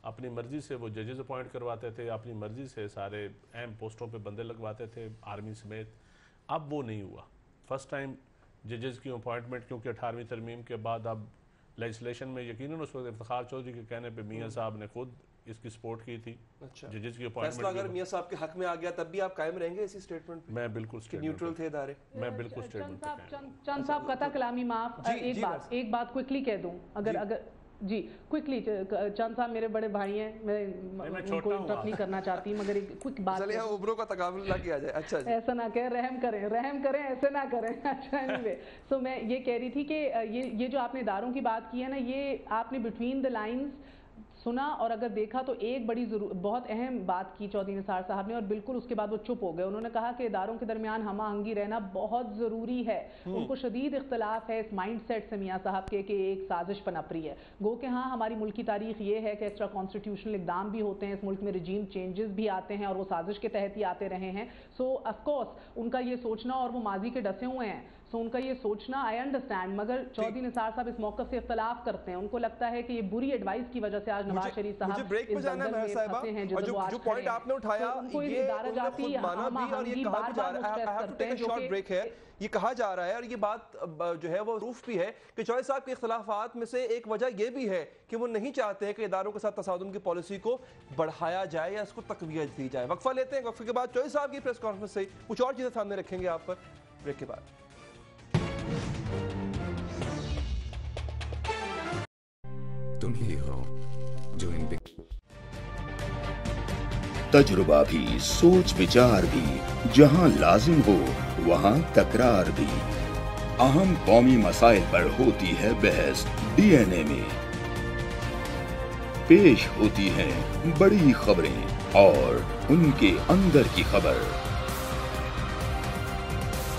अपनी मर्जी से वो जजेस अपॉइंट करवाते थे, अपनी मर्जी से सारे अहम पोस्टों पे बंदे लगवाते थे, आर्मी समेत। अब वो नहीं हुआ। फर्स्ट टाइम जजेस की अपॉइंटमेंट, क्योंकि 18वीं तरमीम के बाद अब लेजिस्लेशन में यकीनन उस वक्त इफ्तिखार चौधरी के कहने पे मियाँ साहब ने खुद इसकी सपोर्ट की थी। अच्छा, जजेस की अपॉइंटमेंट फैसला अगर मियाँ साहब के हक में आ गया तब भी आप कायम रहेंगे इसी स्टेटमेंट पे? मैं बिल्कुल न्यूट्रल थे इदारे। मैं बिल्कुल स्टेटमेंट पे चंद साहब कता कलामी माफ, एक बात क्विकली कह दूं, अगर जी क्विकली, चंद साहब मेरे बड़े भाई हैं, मैं उनको इंटरप्ट नहीं करना चाहती, मगर एक क्विक बात, चलिए उम्रों का तकाबुल ना किया जाए। अच्छा जी, ऐसा ना करें, रहम करें, ऐसे ना करें। अच्छा, एनीवे, सो मैं ये कह रही थी कि ये जो आपने इदारों की बात की है ना, ये आपने बिटवीन द लाइंस सुना और अगर देखा तो एक बहुत अहम बात की चौधरी निसार साहब ने, और बिल्कुल उसके बाद वो चुप हो गए। उन्होंने कहा कि इदारों के दरमियान हम आहंगी रहना बहुत ज़रूरी है। उनको शदीद इख्तलाफ है इस माइंड सेट से मियाँ साहब के कि एक साजिश पनप रही है। गो कि हाँ, हमारी मुल्क की तारीख ये है कि एक्स्ट्रा कॉन्स्टिट्यूशनल इकदाम भी होते हैं, इस मुल्क में रजीम चेंजेस भी आते हैं और वो साजिश के तहत ही आते रहे हैं। सो ऑफकोर्स उनका ये सोचना, और वो माजी के डसे हुए हैं, सो उनका ये सोचना आई अंडरस्टैंड, मगर चौधरी निसार साहब इस मौक़िफ़ से इख्तलाफ करते हैं। उनको लगता है कि ये बुरी एडवाइस की वजह से आज नवाज शरीफ साहब ब्रेक में जाना है साहिबा, और जो पॉइंट आपने उठाया, ये माना भी और ये कहा जा रहा है, I have to take a short break है, ये कहा जा रहा है, और ये बात जो है वो प्रूफ भी है कि चौधरी साहब के इख्तलाफात में से एक वजह ये भी है कि वो नहीं चाहते हैं कि इदारों के साथ तसादुम की पॉलिसी को बढ़ाया जाए या इसको तक़वियत दी जाए। वक्फा लेते हैं, वक्फे के बाद चौधरी साहब की प्रेस कॉन्फ्रेंस से कुछ और चीज़ें सामने रखेंगे आप पर, ब्रेक के बाद। तुम ही हो जो इन तजुर्बा भी, सोच विचार भी, जहां लाजिम हो वहां तकरार भी। अहम कौमी मसाइल पर होती है बहस डीएनए में। पेश होती हैं बड़ी खबरें और उनके अंदर की खबर।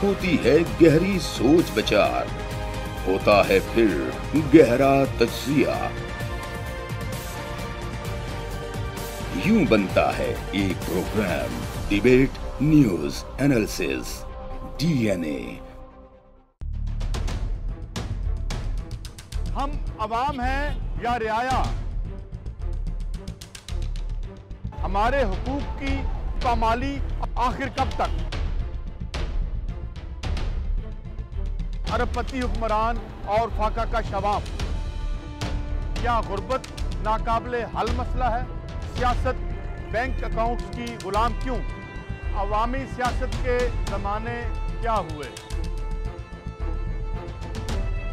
होती है गहरी सोच विचार, होता है फिर गहरा तज्जिया। यूं बनता है एक programme, debate news analysis DNA. हम अवाम हैं या रियाया, हमारे हुकूक की पामाली आखिर कब तक? अरबपति हुक्मरान और फाका का शवाब, क्या गुर्बत नाकाबिले हल मसला है? सियासत बैंक अकाउंट्स की गुलाम क्यों? अवामी सियासत के जमाने क्या हुए?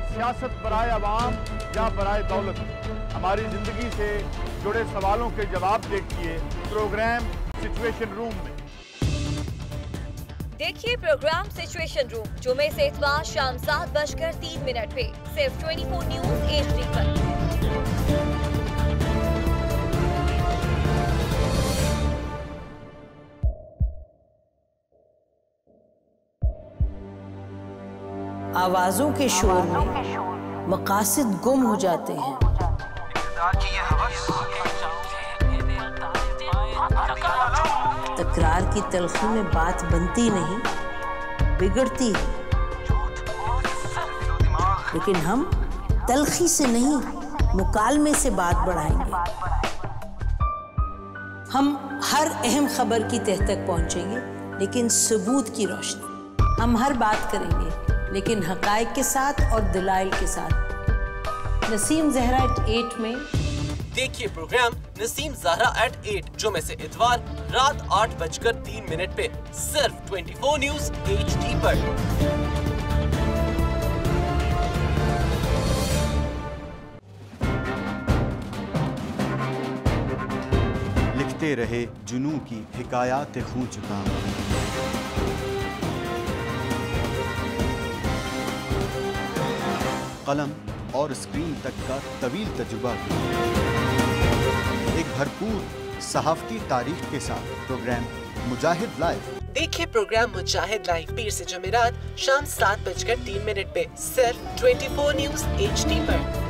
सियासत बराए अवाम या बराए दौलत? हमारी जिंदगी से जुड़े सवालों के जवाब देखिए प्रोग्राम सिचुएशन रूम में। देखिए प्रोग्राम सिचुएशन रूम जुमे से इतवार शाम 7:03 पे सिर्फ 24 न्यूज HD पर। आवाजों के शोर में मकासद गुम हो जाते हैं। तकरार की तलखी में बात बनती नहीं, बिगड़ती है। लेकिन हम तलखी से नहीं, मुकालमे से बात बढ़ाएंगे। हम हर अहम खबर की तह तक पहुंचेंगे, लेकिन सबूत की रोशनी। हम हर बात करेंगे, लेकिन हकायक के साथ और दलाइल के साथ। नसीम ज़हरा @8 में देखिए प्रोग्राम नसीम ज़हरा @8 जुमे से इतवार रात 8:03 पे सिर्फ 24 न्यूज HD पर। بڑھتے رہے جنوں کی حکایات خوں چکا. قلم اور اسکرین تک کا طویل تجربہ کیا. ایک بھرپور صحافتی تاریخ کے ساتھ پروگرام مجاہد لائیو. دیکھیے پروگرام مجاہد لائیو پیر سے جمعرات شام 7:03 پہ صرف 24 نیوز HD پر.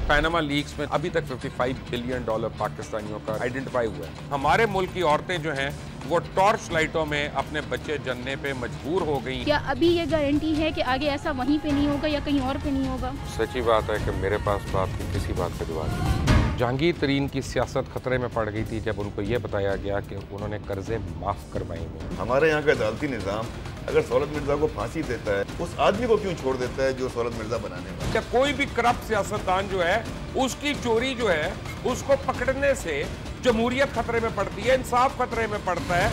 پیناما لیکس میں ابھی تک $55 بلین پاکستانیوں کا آئیڈینٹیفائی ہوا ہے. ہمارے ملک کی عورتیں جو ہیں وہ ٹارچ لائٹوں میں اپنے بچے جننے پہ مجبور ہو گئی. کیا ابھی یہ گارنٹی ہے کہ آگے ایسا وہیں پہ نہیں ہوگا یا کہیں اور پہ نہیں ہوگا؟ سچی بات ہے کہ میرے پاس بات کی کسی بات کا جواب نہیں. جہانگیر ترین کی سیاست خطرے میں پڑ گئی تھی جب ان کو یہ بتایا گیا کہ انہوں نے قرضے معاف کروائے ہیں. ہمارے یہاں کا عدالتی نظام اگر سہولت مرزا کو پھانسی دیتا ہے اس آدمی کو کیوں چھوڑ دیتا ہے جو سہولت مرزا بنانے والا؟ کیا کوئی بھی کرپٹ سیاستدان جو ہے اس کی چوری جو ہے اس کو پکڑنے سے جمہوریت خطرے میں پڑتی ہے, انصاف خطرے میں پڑتا ہے.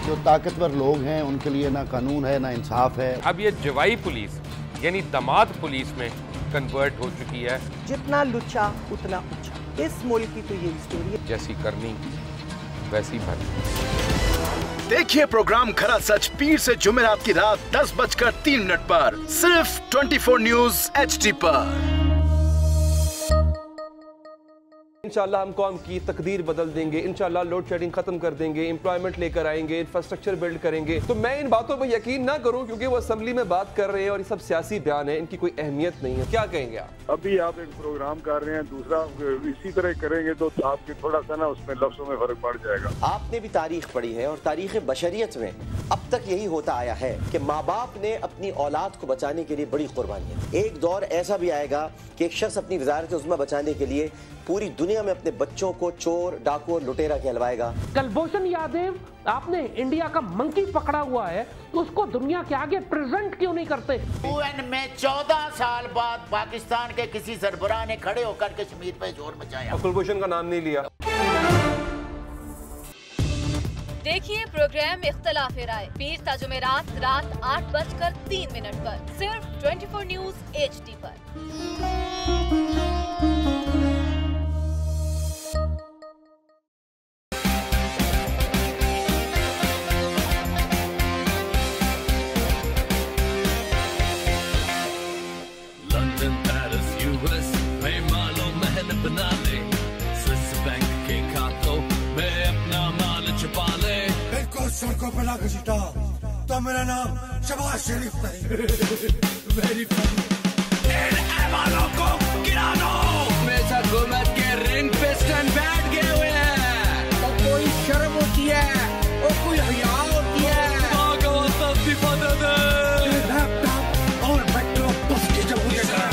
جو طاقتور لوگ ہیں ان کے لیے نہ قانون ہے نہ انصاف ہے. اب یہ جوائی پولیس یعنی دماد پولیس میں کنورٹ ہو چکی ہے. جتنا لچا اتنا اونچا. اس ملک کی تو یہ اسٹوری ہے. جیسی کرنی ویسی بھرنی. دیکھیے پروگرام کھرا سچ پیر سے جمعرات کی رات 10:03 پر صرف 24 نیوز HD پر. انشاءاللہ ہم قوم کی تقدیر بدل دیں گے, انشاءاللہ لوڈ شیڈنگ ختم کر دیں گے, امپلائمنٹ لے کر آئیں گے, انفراسٹرکچر بلڈ کریں گے. تو میں ان باتوں پہ یقین نہ کروں کیونکہ وہ اسمبلی میں بات کر رہے ہیں اور یہ سب سیاسی بیان ہے, ان کی کوئی اہمیت نہیں ہے. کیا کہیں گے آپ؟ ابھی آپ ایک پروگرام کر رہے ہیں, دوسرا اسی طرح کریں گے تو آپ کی تھوڑا سا نا اس میں لفظوں میں فرق پڑ جائے گا. آپ نے بھی تاریخ پڑھی ہے اور تاریخ بشریت میں اب تک یہی ہوتا آیا ہے کہ ماں باپ نے اپنی اولاد کو بچانے کے لیے بڑی قربانیاں. ایک دور ایسا بھی آئے گا کہ ایک شخص اپنی وزارت عظمیٰ بچانے کے لیے پوری دنیا میں اپنے بچوں کو چور, ڈاکو اور لٹیرا کہلوائے گا. کلبھوشن یادیو آپ نے انڈیا کا منکی پکڑا ہوا ہے تو اس کو دنیا کے آگے پریزنٹ کیوں نہیں کرتے؟ UN میں 14 سال بعد پاکستان کے کسی سربراہ نے کھڑے ہو کر کشمیر پہ زور مچایا. کلبھوشن کا نام نہیں لیا. دیکھیے پروگرام اختلاف رائے پیر تا جمعرات رات 8:03 پر صرف 24 نیوز HD پر. سڑکوں پہ لا کے جیتا تو میرا نام شباز شریف نہیں. Very funny. ایوانوں کو گرا دو. میز حکومت کے رنگ پہ سٹینڈ بیٹھ گئے ہوئے ہیں. تو کوئی شرم ہوتی ہے اور کوئی حیا ہوتی ہے. آگے واسطہ استعفیٰ دے دے. لیپ ٹاپ اور میٹرو بس کی جمہوریت ہے.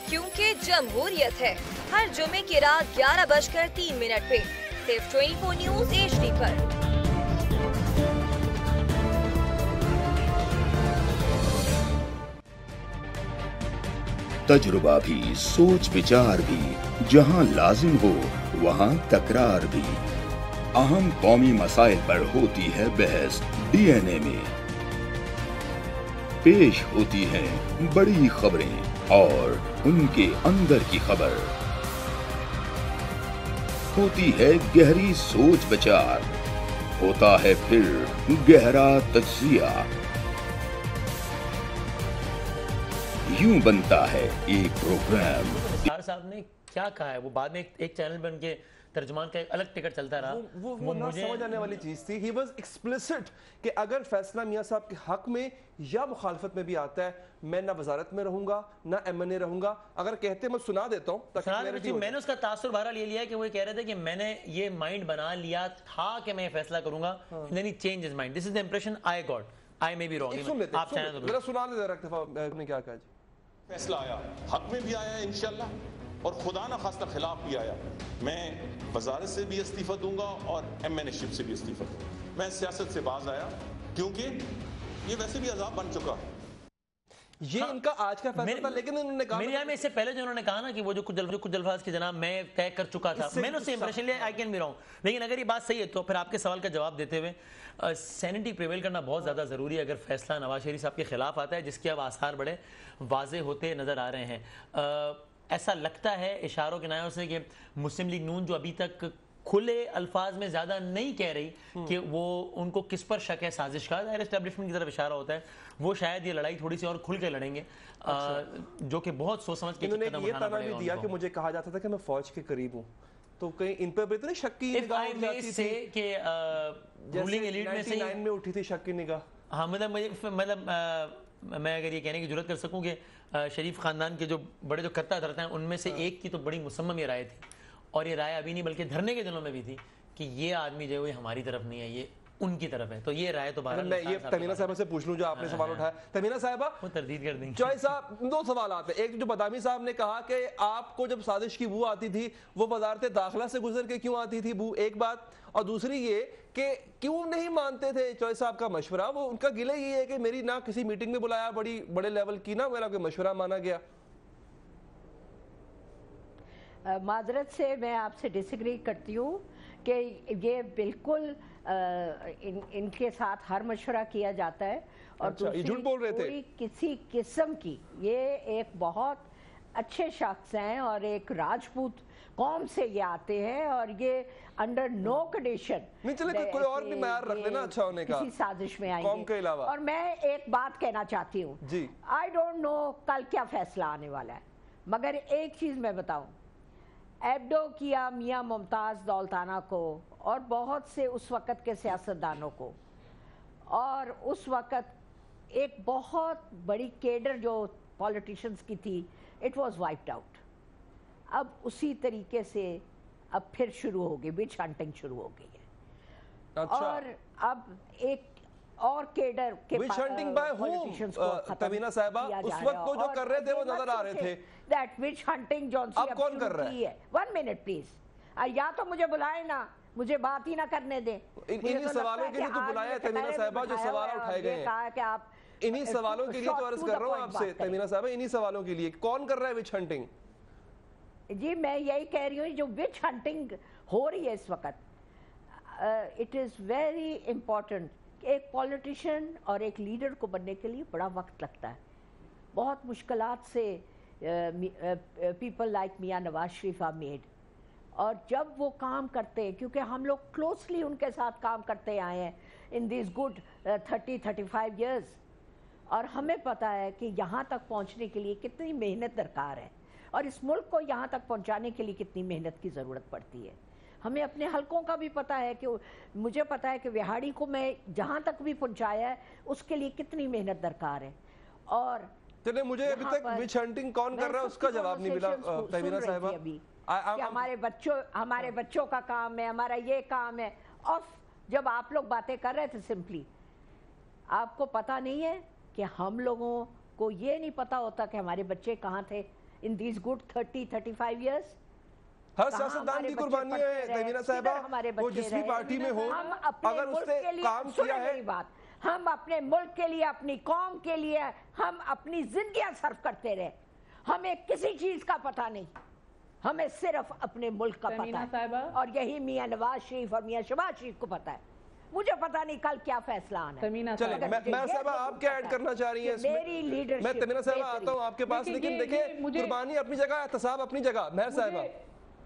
کیونکہ جمہوریت ہے ہر جمعے کی رات 11:03 پہ صرف 24 نیوز HD پر. تجربہ بھی, سوچ وچار بھی, جہاں لازم ہو وہاں تکرار بھی. اہم قومی مسائل پر ہوتی ہے بحث DNA میں. پیش ہوتی ہیں بڑی خبریں اور ان کے اندر کی خبر. ہوتی ہے گہری سوچ بچار, ہوتا ہے پھر گہرا تجزیہ. یوں بنتا ہے ایک پروگرام. سار صاحب نے کیا کہا ہے وہ بعد میں ایک چینل بن کے ترجمان کا الگ ٹکٹ چلتا رہا. وہ نہ سمجھ آنے والی چیز تھی. ہی واز ایکسپلیسٹ کہ اگر فیصلہ میاں صاحب کے حق میں یا مخالفت میں بھی آتا ہے میں نہ وزارت میں رہوں گا نہ MNA رہوں گا. اگر کہتے میں سنا دیتا ہوں. میں نے اس کا تاثر بہرحال یہ لیا کہ وہ کہہ رہے تھے کہ میں نے یہ مائنڈ بنا لیا تھا کہ میں یہ فیصلہ کروں گا. then he changed his mind. This is the impression I got. I may be wrong. آپ ذرا سنا دے ذرا اکتفا نے کیا کہا. فیصلہ آیا حق میں بھی آیا ہے انشاءاللہ اور خدا نہ خواستہ خلاف بھی آیا. میں وزارت سے بھی استعفیٰ دوں گا اور MNA شپ سے بھی استعفیٰ دوں گا. میں سیاست سے باز آیا क्योंकि ये वैसे भी अजाब बन चुका है। ये इनका आज का फैसला था, लेकिन इन्होंने कहा मेरे यहाँ में इससे पहले जो उन्होंने कहा ना कि वो जो कुछ अल्फाज की जनाब मैं तय कर चुका था, मैंने उससे इंप्रेशन लिया, आई कैन बी रॉन्ग, लेकिन अगर ये बात सही है तो फिर आपके सवाल का जवाब देते हुए सैनिटी प्रिवेल करना बहुत ज़्यादा ज़रूरी है अगर फैसला नवाज शरीफ साहब के खिलाफ आता है, जिसके अब आसार बड़े वाजे होते नज़र आ रहे हैं। ऐसा लगता है इशारों के नायों से कि मुस्लिम लीग नून जो अभी तक खुले अल्फाज में ज्यादा नहीं कह रही कि वो उनको किस पर शक है साजिश का, एस्टेब्लिशमेंट की तरफ इशारा होता है, वो शायद ये लड़ाई थोड़ी सी और खुल के लड़ेंगे। जो कि बहुत सोच समझ के इन्होंने ये ताना भी दिया कि मुझे कहा जाता था कि मैं फौज के करीब हूँ, तो कहीं इन पर भी तो नहीं शक की निगाह उठ जाती थी कि रूलिंग एलीट में से 99 में उठी थी शक की निगाह। हाँ मतलब मैं अगर ये कहने की जरूरत कर सकूं कि शरीफ खानदान के जो बड़े जो करता धरता हैं उनमें से एक की तो बड़ी मुसम्मम ये राय थी, और ये राय अभी नहीं बल्कि धरने के दिनों में भी थी कि ये आदमी जो है वो हमारी तरफ नहीं है, ये उनकी तरफ है। तो ये राय तो मैं ये तमीना साहबा से पूछ लूं जो आपने सवाल उठाया। तमीना साहबा वो तरदीद कर देंगे। चौधरी साहब, दो सवाल आते हैं। एक जो बदामी साहब ने कहा कि आपको जब साजिश की बू आती थी वो वजारत दाखिला से गुजर के क्यों आती थी बू, एक बात, और दूसरी ये कि क्यों नहीं मानते थे चौधरी साहब का मशवरा। वो उनका गिला ये है कि मेरी ना किसी मीटिंग में बुलाया बड़े लेवल की, ना मेरा कोई मशवरा माना गया। माजरत से मैं आपसे डिसएग्री करती हूँ कि ये बिल्कुल इनके साथ हर मशवरा किया जाता है, और ये झूठ बोल रहे थे किसी किस्म की, ये एक बहुत अच्छे शख्स हैं और एक राजपूत कौम से ये आते हैं, और ये अंडर नो कंडीशन नहीं चले कोई और भी मैयार रख लेना अच्छा होने का, किसी साजिश में कौम के आएंगे। अलावा। और मैं एक बात कहना चाहती हूँ जी, आई डोंट नो कल क्या फैसला आने वाला है, मगर एक चीज मैं बताऊं, एब्डो किया मियां मुमताज दौलताना को और बहुत से उस वक़्त के सियासतदानों को, और उस वक़्त एक बहुत बड़ी केडर जो पॉलिटिशियंस की थी, इट वाज वाइप्ड आउट। अब उसी तरीके से अब फिर शुरू हो गई, विच हंटिंग शुरू हो गई है। अच्छा। और अब एक और केडर के witch hunting by home Tamina साहबा, उस वक्त तो जो कर रहे थे वो नजर आ रहे थे। दैट विच हंटिंग जॉन सी अब कौन कर रहा है? 1 मिनट प्लीज, या तो मुझे बुलाए ना, मुझे बात ही ना करने दे। इन्हीं सवालों के लिए तो बुलाया है तमीना साहबा, जो सवाल उठाए गए हैं। कहा कि आप इन्हीं सवालों के लिए तो अर्ज कर रहा हूँ आपसे तमीना साहबा, इन्हीं सवालों के लिए कौन कर रहा है विच हंटिंग? जी मैं यही कह रही हूँ, जो विच हंटिंग हो रही है इस वक्त, इट इज़ वेरी इम्पोर्टेंट। एक पॉलिटिशियन और एक लीडर को बनने के लिए बड़ा वक्त लगता है, बहुत मुश्किलात से people like Mian Nawaz Sharif are made, और जब वो काम करते हैं, क्योंकि हम लोग क्लोजली उनके साथ काम करते आए हैं इन दिस गुड 30-35 ईयर्स, और हमें पता है कि यहाँ तक पहुँचने के लिए कितनी मेहनत दरकार है, और इस मुल्क को यहाँ तक पहुँचाने के लिए कितनी मेहनत की ज़रूरत पड़ती है। हमें अपने हलकों का भी पता है कि मुझे पता है कि विहाड़ी को मैं जहाँ तक भी पहुँचाया है उसके लिए कितनी मेहनत दरकार है। और चलिए, मुझे अभी तक विच हंटिंग कौन कर रहा है उसका जवाब नहीं मिला तमीना साहिबा। हमारे बच्चों का काम है, हमारा ये काम है, और जब आप लोग बातें कर रहे थे सिंपली, आपको पता नहीं है कि हम लोगों को ये नहीं पता होता कि हमारे बच्चे कहाँ थे इन दीज गुड 30-35 ईयर्स। हर सियासतदान की कुर्बानी है तमीना साहिबा, वो जिस भी पार्टी में हो, अगर उसने काम किया है। बात, हम अपने मुल्क के लिए, अपनी कौम के लिए हम अपनी जिंदगियां सर्व करते रहे, हमें किसी चीज का पता नहीं, हमें सिर्फ अपने मुल्क का पता है, और यही मियां नवाज शरीफ और मियां शहबाज शरीफ को पता है। मुझे पता नहीं कल क्या फैसला आना है। चलिए, मैं साहबा आप क्या ऐड करना चाह रही हैं इसमें? मेरी लीडरशिप, मैं तमीना साहबा आता हूँ आपके पास, लेकिन देखिए कुर्बानी अपनी जगह, एहतसाब अपनी जगह। महर साहबा,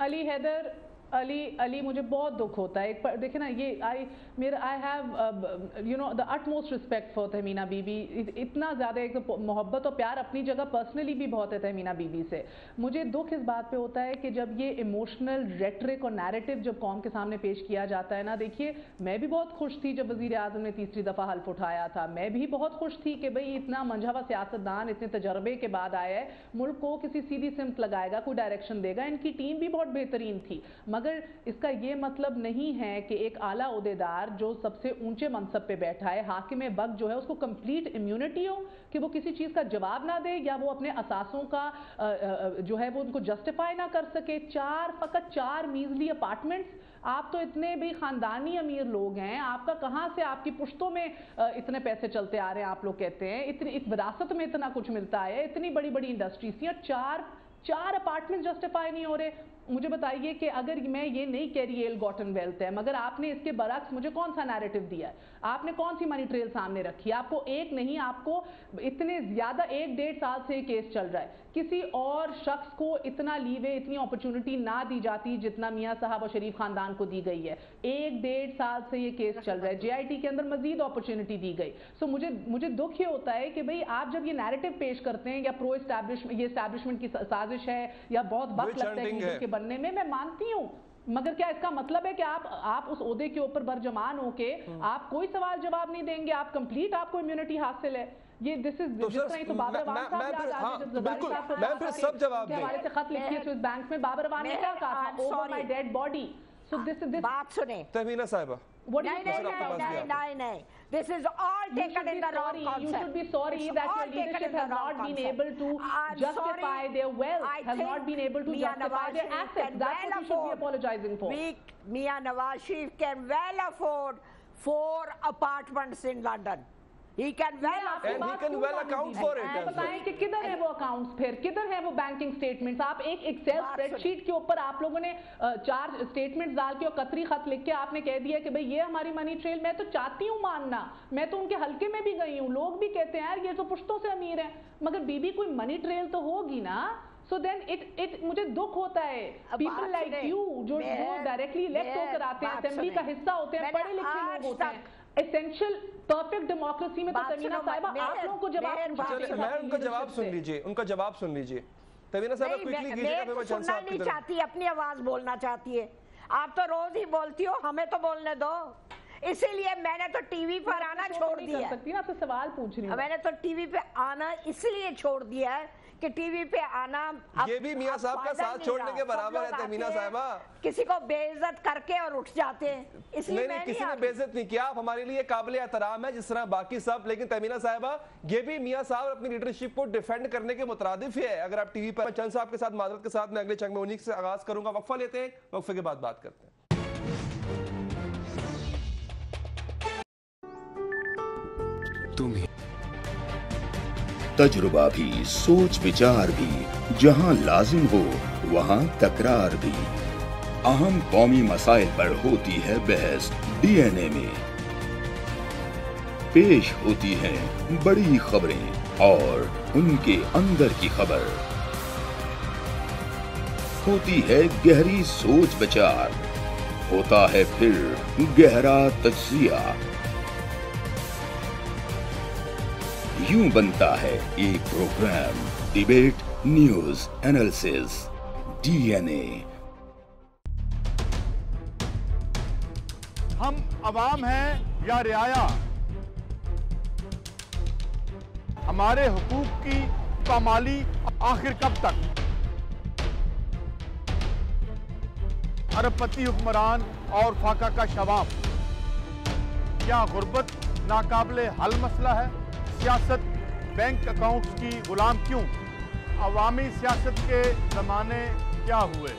अली हैदर, अली मुझे बहुत दुख होता है। एक पर देखिए ना, ये I have you know the utmost respect for Tahmina Bibi, इतना ज़्यादा एक तो मोहब्बत और प्यार अपनी जगह पर्सनली भी बहुत है तहमीना बीबी से। मुझे दुख इस बात पे होता है कि जब ये इमोशनल रेटरिक और नैरेटिव जब कौम के सामने पेश किया जाता है ना, देखिए मैं भी बहुत खुश थी जब वज़ीर आज़म ने तीसरी दफ़ा हल्फ उठाया था, मैं भी बहुत खुश थी कि भाई इतना मंझा हुआ सियासतदान इतने तजर्बे के बाद आया है, मुल्क को किसी सीधी सिमत लगाएगा, कोई डायरेक्शन देगा। इनकी टीम भी बहुत बेहतरीन थी, मगर इसका ये मतलब नहीं है कि एक आला ओहदेदार जो सबसे ऊंचे मनसब पे बैठा है, हाकिम वक्त जो है, उसको कंप्लीट इम्यूनिटी हो कि वो किसी चीज़ का जवाब ना दे या वो अपने असासों का जो है वो उनको जस्टिफाई ना कर सके। फकत चार मीजली अपार्टमेंट्स آپ تو اتنے بھی خاندانی امیر لوگ ہیں, آپ کا کہاں سے, آپ کی پشتوں میں اتنے پیسے چلتے آ رہے ہیں, آپ لوگ کہتے ہیں اتنی وراثت میں اتنا کچھ ملتا ہے, اتنی بڑی بڑی انڈسٹریز تھی, اور چار اپارٹمنٹ جسٹیفائی نہیں ہو رہے. مجھے بتائیے کہ اگر میں یہ نہیں کہہ رہی ایل گاٹن ویلتھ ہے, مگر آپ نے اس کے برعکس مجھے کون سا نیریٹو دیا ہے, آپ نے کون سی منی ٹریل سامنے رکھی ہے؟ آپ کو ایک نہیں, آپ کو اتنے زیادہ 1-1.5 سال سے یہ کیس چل رہا ہے. کسی اور شخص کو اتنا لیوے, اتنی اپرچونٹی نہ دی جاتی جتنا میاں صاحب اور شریف خاندان کو دی گئی ہے. 1-1.5 سال سے یہ کیس چل رہا ہے, جے آئی ٹی کے اندر مزید اپرچونٹی دی گئی. سو مجھے دکھ یہ ہوتا ہے کہ بھئی آپ جب یہ نیریٹو پیش کرتے ہیں یا پرو اسٹیبلشمنٹ, یہ اسٹیبلشمنٹ کی سازش ہے یا بہت وقت لگتا ہے لیڈر کے بننے میں, میں مانتی ہوں, مگر کیا اس کا مطلب ہے کہ آپ اس عہدے کے اوپر برجمان ہو کے آپ کوئی سوال جواب نہیں دیں گے, آپ کمپلیٹ, آپ کو امیونٹی حاصل ہے. یہ جس طرح ہی تو بابر عوام صاحب میں پھر سب جواب دیں ہمارے سے خط لکھی ہے سوئس بینک میں, بابر عوام نے کیا کہا تھا, over my dad body. So this بات سنیں تہمینہ صاحبہ, نہیں, this is all taken in the wrong concept. You should be sorry that your leadership has not been able to justify their wealth, has not been able to justify their assets. That's what you should be apologizing for. Mia Nawaz Sharif can well afford 4 apartments in London. He can well account for it. بتائیں کہ کدھر ہیں وہ accounts, پھر کدھر ہیں وہ banking statements. آپ ایک ایکسل اسپریڈ شیٹ کے اوپر آپ لوگوں نے 4 سٹیٹمنٹس ڈال کے اور قطری خط لکھ کے آپ نے کہہ دیا کہ بھئی یہ ہماری منی ٹریل. میں تو چاہتی ہوں ماننا, میں تو ان کے حلقے میں بھی گئی ہوں, لوگ بھی کہتے ہیں یار یہ تو پشتوں سے امیر ہیں, مگر بی بی کوئی منی ٹریل تو ہوگی نا. So then مجھے دکھ ہوتا ہے, people like you جو ڈائریکٹلی الیکٹ ہو کر آتے ہیں, اسمبلی کا حصہ ہوتے ہیں, پڑھے لکھے لوگ ہوتے ہیں, اسینشل پرفیکٹ ڈیموکریسی میں, تو تہمینہ صاحبہ آپ لوگوں کو جواب ان کا جواب سن لیجئے, ان کا جواب سن لیجئے. تہمینہ صاحبہ کوئکلی کیجئے گا, میں سننا نہیں چاہتی, اپنی آواز بولنا چاہتی ہے. آپ تو روز ہی بولتی ہو, ہمیں تو بولنے دو. اسی لیے میں نے تو ٹی وی پر آنا چھوڑ دیا ہے. سوال پوچھ رہی ہوں, میں نے تو ٹی وی پہ آنا اس لیے چھوڑ دیا ہے کہ ٹی وی پہ آنا یہ بھی میاں صاحب کا ساتھ چھوڑنے کے برابر ہے. تہمینہ صاحبہ کسی کو بے عزت کر کے اور اٹھ جاتے ہیں, اس لیے نہیں, کسی نے بے عزت نہیں کیا, آپ ہمارے لیے قابل احترام ہے جس طرح باقی سب. لیکن تہمینہ صاحبہ یہ بھی میاں صاحب اپنی لیڈرشپ کو ڈیفینڈ کرنے کے مترادف ہے. اگر آپ ٹی وی پر چند صاحب کے ساتھ معذرت کے ساتھ میں اگلے چنگ میں انہی سے آغاز کروں گا. وقفہ لیتے ہیں, وقفے کے بعد بات کرتے ہیں. تجربہ بھی, سوچ وچار بھی, جہاں لازم ہو وہاں تکرار بھی. اہم قومی مسائل پر ہوتی ہے بحث ڈی این اے میں. پیش ہوتی ہیں بڑی خبریں اور ان کے اندر کی خبر. ہوتی ہے گہری سوچ وچار, ہوتا ہے پھر گہرا تجزیہ. یوں بنتا ہے ایک program debate news analysis D N A. ہم عوام ہیں یا رعایا, ہمارے حقوق کی پامالی آخر کب تک؟ ارب پتی حکمران اور فاقہ کا شباب, کیا غربت ناقابل حل مسئلہ ہے؟ سیاست بینک اکاؤنٹس کی غلام کیوں؟ عوامی سیاست کے زمانے کیا ہوئے؟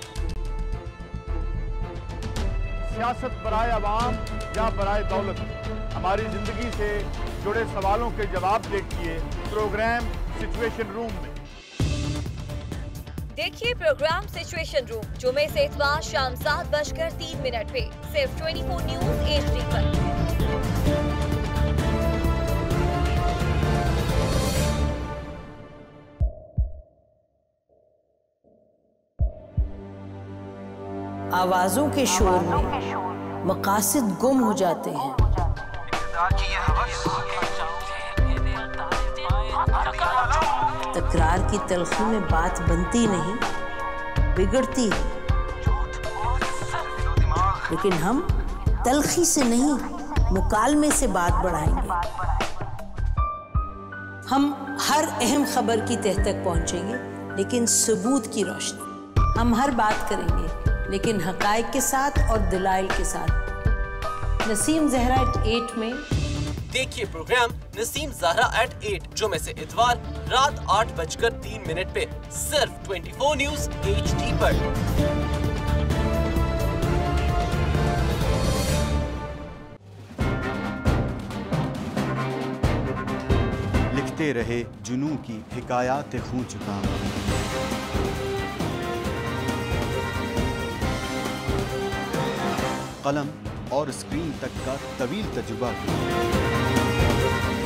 سیاست برائے عوام یا برائے دولت؟ ہماری زندگی سے جڑے سوالوں کے جواب دیکھیے پروگرام سچویشن روم میں. دیکھیے پروگرام سچویشن روم جمعے سے اتوار شام 7:03 پہ صرف 24 نیوز HD پر. آوازوں کے شور میں مقاصد گم ہو جاتے ہیں. تکرار کی تلخی میں بات بنتی نہیں, بگڑتی ہے. لیکن ہم تلخی سے نہیں, مکالمے سے بات بڑھائیں گے. ہم ہر اہم خبر کی تہ تک پہنچیں گے, لیکن ثبوت کی روشنی. ہم ہر بات کریں گے لیکن حقائق کے ساتھ اور دلائل کے ساتھ. نسیم زہرا @8 میں دیکھیے پروگرام نسیم زہرا @8 جمعے سے اتوار رات 8:03 پہ صرف 24 نیوز HD پر. بڑھتے رہے جنوں کی حکایات خوں چکا، قلم اور اسکرین تک کا طویل تجربہ کیا،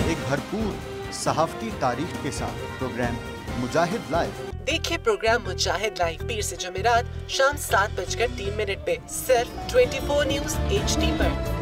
ایک بھرپور صحافتی تاریخ کے ساتھ پروگرام مجاہد لائیو۔ دیکھیے پروگرام مجاہد لائیو پیر سے جمعرات شام 7:03 پہ صرف 24 نیوز HD پر۔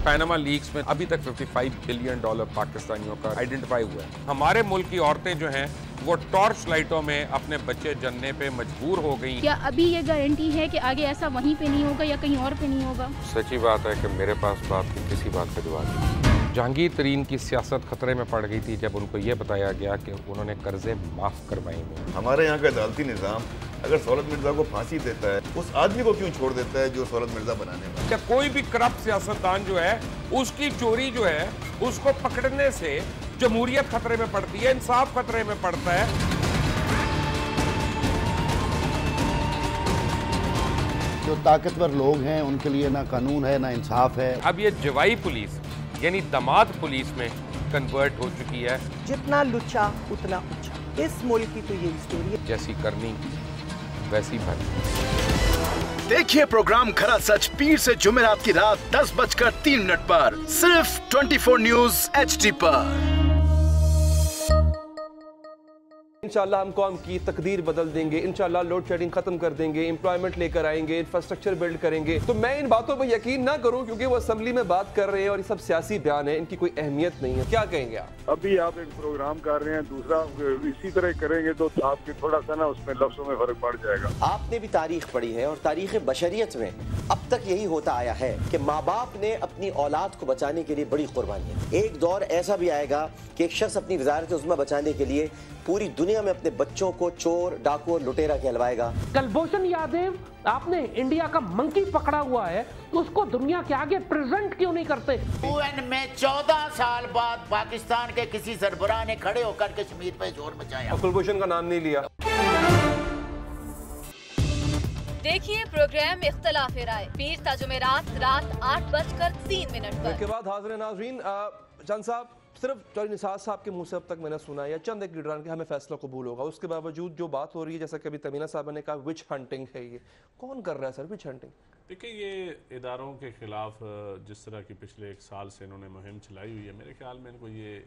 پیناما لیکس میں ابھی تک $55 بلین پاکستانیوں کا آئیڈینٹیفائی ہوا ہے۔ ہمارے ملک کی عورتیں جو ہیں وہ ٹارچ لائٹوں میں اپنے بچے جننے پہ مجبور ہو گئی۔ کیا ابھی یہ گارنٹی ہے کہ آگے ایسا وہیں پہ نہیں ہوگا یا کہیں اور پہ نہیں ہوگا؟ سچی بات ہے کہ میرے پاس باپ کی کسی بات کا جواب نہیں۔ جہانگیر ترین کی سیاست خطرے میں پڑ گئی تھی جب ان کو یہ بتایا گیا کہ انہوں نے قرضے معاف کروائیں گے۔ ہمارے یہاں کا عدالتی نظام اگر سہولت مرزا کو پھانسی دیتا ہے، اس آدمی کو کیوں چھوڑ دیتا ہے جو سہولت مرزا بنانے والا؟ کیا کوئی بھی کرپٹ سیاستدان جو ہے اس کی چوری جو ہے اس کو پکڑنے سے جمہوریت خطرے میں پڑتی ہے، انصاف خطرے میں پڑتا ہے؟ جو طاقتور لوگ ہیں ان کے لیے نہ قانون ہے نہ انصاف ہے۔ اب یہ جوائی پولیس یعنی دماد پولیس میں کنورٹ ہو چکی ہے۔ جتنا لچا اتنا اونچا، اس ملک کی تو یہ اسٹوری ہے۔ جیسی کرنی ویسی بھرنی۔ دیکھیے پروگرام کھرا سچ پیر سے جمعرات کی رات 10:03 پر صرف 24 نیوز HD پر۔ انشاءاللہ ہم قوم کی تقدیر بدل دیں گے، انشاءاللہ لوڈ شیڈنگ ختم کر دیں گے، امپلائمنٹ لے کر آئیں گے، انفراسٹرکچر بلڈ کریں گے۔ تو میں ان باتوں پہ یقین نہ کروں کیونکہ وہ اسمبلی میں بات کر رہے ہیں اور یہ سب سیاسی بیان ہے، ان کی کوئی اہمیت نہیں ہے۔ کیا کہیں گے آپ؟ ابھی آپ ایک پروگرام کر رہے ہیں، دوسرا اسی طرح کریں گے تو آپ کے تھوڑا سا نا اس میں لفظوں میں فرق پڑ جائے گا۔ آپ نے بھی تاریخ پڑھی ہے اور تاریخ بشریت میں اب تک یہی ہوتا آیا ہے کہ ماں باپ نے اپنی اولاد کو بچانے کے لیے بڑی قربانیاں۔ ایک دور ایسا بھی آئے گا کہ ایک شخص اپنی وزارت عظمیٰ بچانے کے لیے پوری دنیا میں اپنے بچوں کو چور، ڈاکو اور لٹیرا کہلوائے گا۔ کلبھوشن یادیو، آپ نے انڈیا کا منکی پکڑا ہوا ہے تو اس کو دنیا کے آگے پریزنٹ کیوں نہیں کرتے؟ UN میں 14 سال بعد پاکستان کے کسی سربراہ نے کھڑے ہو کر کشمیر پہ زور مچایا۔ کلبھوشن کا نام نہیں لیا۔ دیکھیے پروگرام اختلاف رائے پیر تا جمعرات رات 8:03 پر۔ اس کے بعد حاضر ناظرین، چند صاحب صرف چودھری نثار صاحب کے منہ سے اب تک میں نے سنا ہے یا چند ایک لیڈران کہ ہمیں فیصلہ قبول ہوگا، اس کے باوجود جو بات ہو رہی ہے جیسا کہ ابھی تمینہ صاحبہ نے کہا وچ ہنٹنگ ہے، یہ کون کر رہا ہے سر وچ ہنٹنگ؟ دیکھیں یہ اداروں کے خلاف جس طرح کی پچھلے 1 سال سے انہوں نے مہم چلائی ہوئی ہے، میرے خیال میں ان کو یہ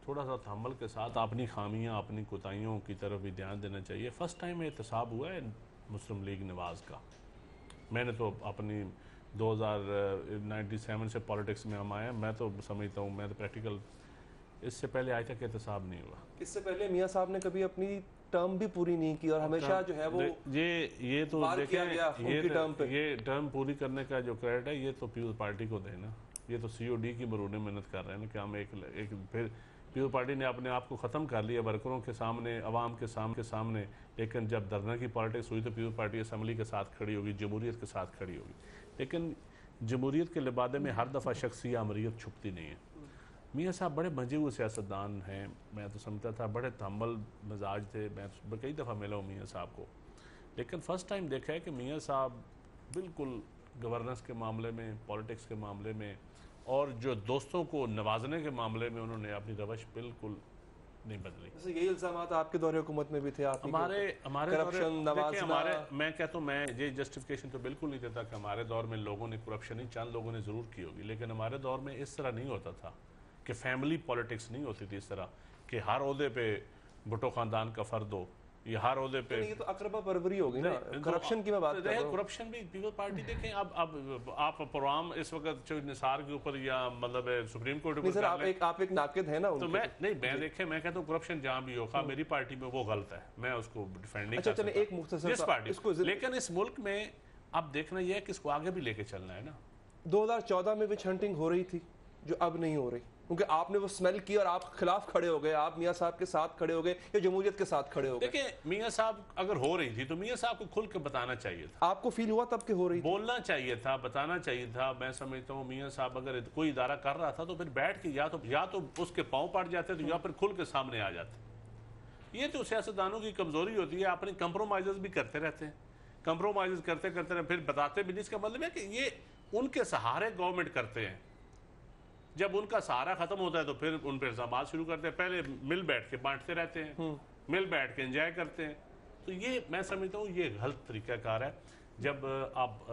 تھوڑا سا تحمل کے ساتھ اپنی خامیاں اپنی کوتاہیوں کی طرف بھی دھیان دینا چاہیے۔ فرسٹ ٹائم احتساب ہوا ہے مسلم لیگ نواز کا۔ میں نے تو اپنی 2097 سے پالیٹکس میں ہم آئے ہیں، میں تو سمجھتا ہوں میں تو پریکٹیکل اس سے پہلے آج تک احتساب نہیں ہوا۔ اس سے پہلے میاں صاحب نے کبھی اپنی ٹرم بھی پوری نہیں کی اور ہمیشہ جو ہے وہ یہ تو دیکھیں یہ ٹرم پوری کرنے کا جو کریڈٹ ہے یہ تو پیپلز پارٹی کو دینا، یہ تو COD کی مرہون محنت کر رہے ہیں کہ ہم ایک پھر پیپلز پارٹی نے اپنے آپ کو ختم کر لیا ورکروں کے سامنے، عوام کے سامنے، لیکن جب دھرنا کی پالیٹکس ہوئی تو پیپلز پارٹی اسمبلی کے ساتھ کھڑی ہوگی، جمہوریت کے ساتھ کھڑی ہوگی، لیکن جمہوریت کے لبادے میں ہر دفعہ شخصی امریت چھپتی نہیں ہے۔ میاں صاحب بڑے بھنجے ہوئے سیاستدان ہیں، میں تو سمجھتا تھا بڑے تحمل مزاج تھے، میں کئی دفعہ ملا ہوں میاں صاحب کو، لیکن فرسٹ ٹائم دیکھا ہے کہ میاں صاحب بالکل گورننس کے معاملے میں، پالیٹکس کے معاملے میں اور جو دوستوں کو نوازنے کے معاملے میں انہوں نے اپنی روش بالکل نہیں بدلی۔ یہی الزامات آپ کے دور حکومت میں بھی تھے، ہمارے میں کہتا ہوں، میں یہ جسٹیفیکیشن تو بالکل نہیں دیتا کہ ہمارے دور میں لوگوں نے کرپشن نہیں، چند لوگوں نے ضرور کی ہوگی، لیکن ہمارے دور میں اس طرح نہیں ہوتا تھا کہ فیملی پالیٹکس نہیں ہوتی تھی اس طرح کہ ہر عہدے پہ بھٹو خاندان کا فرد ہو، یہ ہر عہدے پہ یہ تو اقربا پروری ہوگی نا، کرپشن کی میں بات کر رہا ہوں۔ کرپشن بھی پیپلز پارٹی دیکھیں، اب آپ پروگرام اس وقت چودھری نثار کے اوپر یا مطلب سپریم کورٹ کے اوپر آپ ایک ناقد ہیں نا، تو میں دیکھیں میں کہتا ہوں کرپشن جہاں بھی ہوگا میری پارٹی میں وہ غلط ہے، میں اس کو ڈیفینڈ نہیں کر سکتا ایک مختصر جس پارٹی، لیکن اس ملک میں اب دیکھنا یہ ہے کہ اس کو آگے بھی لے کے چلنا ہے نا۔ 2014 میں وچ ہنٹنگ ہو رہی تھی جو اب نہیں ہو رہی، کیونکہ آپ نے وہ سمیل کی اور آپ خلاف کھڑے ہو گئے، آپ میاں صاحب کے ساتھ کھڑے ہو گئے یا جمہوریت کے ساتھ کھڑے ہو گئے۔ دیکھیں میاں صاحب اگر ہو رہی تھی تو میاں صاحب کو کھل کے بتانا چاہیے تھا۔ آپ کو فیل ہوا تب کہ ہو رہی تھی؟ بولنا چاہیے تھا، بتانا چاہیے تھا۔ میں سمجھتا ہوں میاں صاحب اگر کوئی ادارہ کر رہا تھا تو پھر بیٹھ کے یا تو اس کے پاؤں پڑ جاتے تو یا پھر کھل کے سامنے آ جاتے۔ یہ تو سیاستدانوں کی کمزوری ہوتی ہے، اپنے کمپرومائزز بھی کرتے رہتے ہیں، کمپرومائزز کرتے پھر بتاتے بھی نہیں۔ اس کا مطلب ہے کہ یہ ان کے سہارے گورنمنٹ کرتے ہیں، जब उनका सहारा खत्म होता है तो फिर उन पर इल्जामात शुरू करते हैं, पहले मिल बैठ के बांटते रहते हैं, मिल बैठ के एंजॉय करते हैं। तो ये मैं समझता हूँ ये गलत तरीकाकार है। जब आप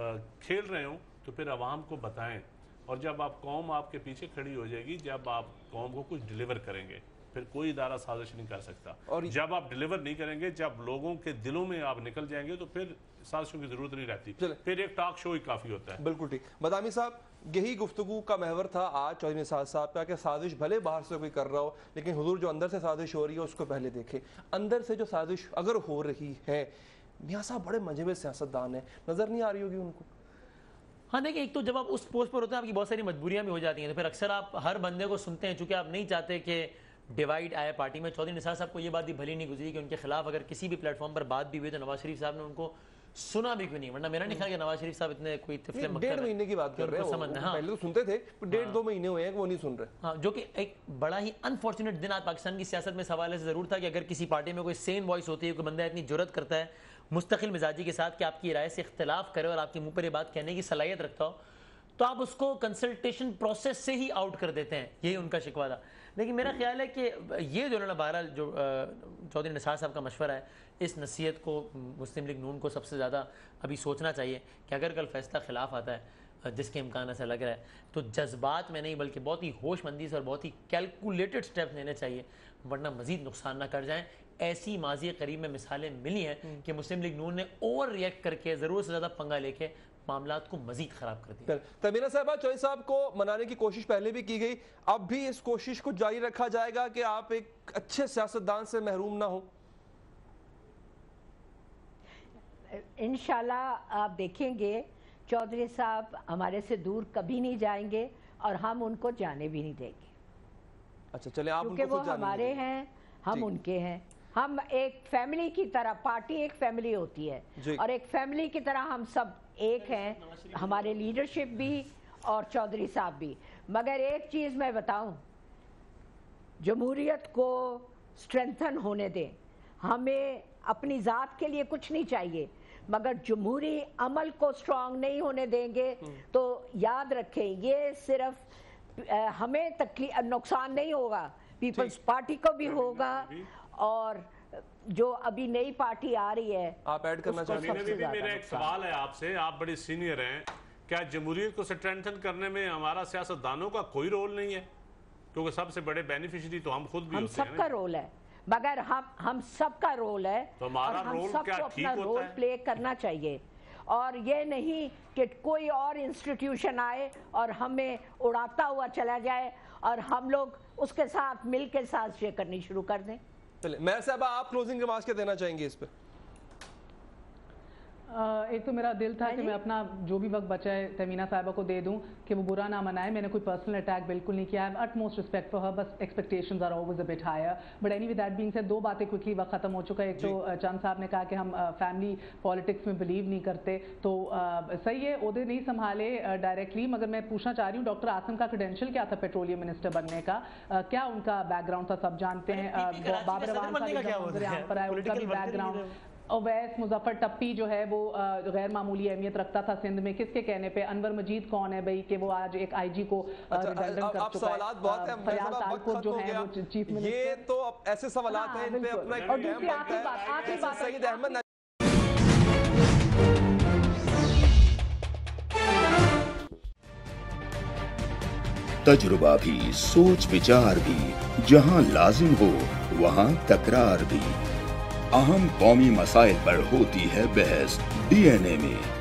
खेल रहे हो तो फिर अवाम को बताएं, और जब आप कौम आपके पीछे खड़ी हो जाएगी, जब आप कौम को कुछ डिलीवर करेंगे, फिर कोई इदारा साजिश नहीं कर सकता। और जब आप डिलीवर नहीं करेंगे, जब लोगों के दिलों में आप निकल जाएंगे, तो फिर साजिशों की जरूरत नहीं रहती, फिर एक टॉक शो ही काफी होता है। बिल्कुल ठीक। बदामी साहब, यही गुफ्तगू का महवर था आज चौधरी निसार साहब का कि साजिश भले बाहर से कोई कर रहा हो, लेकिन हुजूर जो अंदर से साजिश हो रही है उसको पहले देखें। अंदर से जो साजिश अगर हो रही है, मियाँ साहब बड़े मजे में सियासतदान है, नजर नहीं आ रही होगी उनको? हाँ देखिए, एक तो जब आप उस पोस्ट पर होते हैं आपकी बहुत सारी मजबूरियां भी हो जाती हैं, तो फिर अक्सर आप हर बंदे को सुनते हैं, चूंकि आप नहीं चाहते कि डिवाइड आए पार्टी में। चौधरी निसार साहब को ये बात भी भली नहीं गुजरी कि उनके खिलाफ अगर किसी भी प्लेटफॉर्म पर बात भी हुई तो नवाज शरीफ साहब ने उनको सुना भी क्यों नहीं, वरना मेरा नहीं ख्याल कि नवाज शरीफ साहब इतने कोई डेढ़ महीने की बात कर रहे हैं, पहले तो सुनते थे, 1.5-2 महीने हुए हैं वो नहीं सुन रहे। हाँ, जो कि एक बड़ा ही अनफॉर्चुनेट दिन आज पाकिस्तान की सियासत में इस हवाले से जरूर था कि अगर किसी पार्टी में कोई सेन वॉइस होती है, कोई बंदा इतनी जुर्रत करता है मुस्तकिल मिजाजी के साथ कि आपकी राय से इख्तिलाफ करे और आपके मुंह पर ये बात कहने की सलाहियत रखता हो, तो आप उसको कंसल्टेशन प्रोसेस से ही आउट कर देते हैं। यही उनका शिकवा था। लेकिन मेरा ख्याल है कि ये जो ना बहरहाल जो चौधरी निसार साहब का मशवरा है, इस नसीहत को मुस्लिम लीग नून को सबसे ज़्यादा अभी सोचना चाहिए कि अगर कल फैसला खिलाफ आता है, जिसके इम्कान से लग रहा है, तो जज्बात में नहीं बल्कि बहुत ही होशमंदी से और बहुत ही कैलकुलेटेड स्टेप लेने चाहिए, वरना मजीद नुकसान ना कर जाएँ। ऐसी माजी करीब में मिसालें मिली हैं कि मुस्लिम लीग नून ने ओवर रिएक्ट करके ज़रूरत से ज़्यादा पंगा लेके मामलात को मजीद खराब कर दिया। तमीना साहबा, चौधरी साहब को मनाने की कोशिश पहले भी की गई, अब भी इस कोशिश को जारी रखा जाएगा कि आप एक अच्छे सियासतदान से महरूम ना हो? इंशाल्लाह आप देखेंगे चौधरी साहब हमारे से दूर कभी नहीं जाएंगे और हम उनको जाने भी नहीं देंगे। अच्छा चले, आप क्योंकि वो हमारे हैं, हम उनके हैं। हम एक फैमिली की तरह, पार्टी एक फैमिली होती है और एक फैमिली की तरह हम सब एक हैं, हमारे लीडरशिप भी और चौधरी साहब भी। मगर एक चीज़ मैं बताऊं, जमहूरियत को स्ट्रेंथन होने दें। हमें अपनी ज़ात के लिए कुछ नहीं चाहिए, मगर जमहूरी अमल को स्ट्रांग नहीं होने देंगे तो याद रखें ये सिर्फ हमें नुकसान नहीं होगा, पीपल्स पार्टी को भी होगा। और जो अभी नई पार्टी आ रही है, आप ऐड करना चाहते हैं? मेरा एक सवाल है आपसे, आप बड़ी सीनियर हैं, क्या जमहूरियत को स्ट्रेंथन करने में हमारा सियासतदानों का कोई रोल नहीं है? क्योंकि सबसे बड़े बेनिफिशियरी तो हम खुद भी हम होते हैं। सबका रोल है, मगर हम सबका रोल है तो हमारा रोल क्या ठीक अपना रोल प्ले करना चाहिए। और ये नहीं कि कोई और इंस्टीट्यूशन आए और हमें उड़ाता हुआ चला जाए और हम लोग उसके साथ मिल के साजिशें करनी शुरू कर दें। चलिए, मेयर साहब आप क्लोजिंग रिमार्क्स क्या देना चाहेंगे इस पे? एक तो मेरा दिल था कि मैं अपना जो भी वक्त बचा है तमीना साहिबा को दे दूं कि वो बुरा ना मनाए। मैंने कोई पर्सनल अटैक बिल्कुल नहीं किया। I have utmost respect for her, बस expectations are always a bit higher. But anyway that being said, दो बातें क्विकली, वक्त खत्म हो चुका है। एक तो चंद साहब ने कहा कि हम फैमिली पॉलिटिक्स में बिलीव नहीं करते, तो सही है, ओहदे नहीं संभाले डायरेक्टली, मगर मैं पूछना चाह रही हूँ डॉक्टर आसिम का क्रेडेंशियल क्या था पेट्रोलियम मिनिस्टर बनने का? क्या उनका बैकग्राउंड था? सब जानते हैं बाबर अवान पर आए उनका भी बैकग्राउंड। ओवैस मुजफ्फर टप्पी जो है वो गैर मामूली अहमियत रखता था सिंध में, किसके कहने पे? अनवर मजीद कौन है भाई कि वो आज एक आईजी को रिडंडेंट कर चुका है। फयाज तालपुर जो है वो चीफ मिनिस्टर। ये तो ऐसे सवालात हैं, इन पे अपना एक और दूसरी आखिरी बात सईद अहमद तजुर्बा भी, सोच विचार भी, जहां लाजिम हो वहां तकरार भी। अहम कौमी मसाइल पर होती है बहस डीएनए में।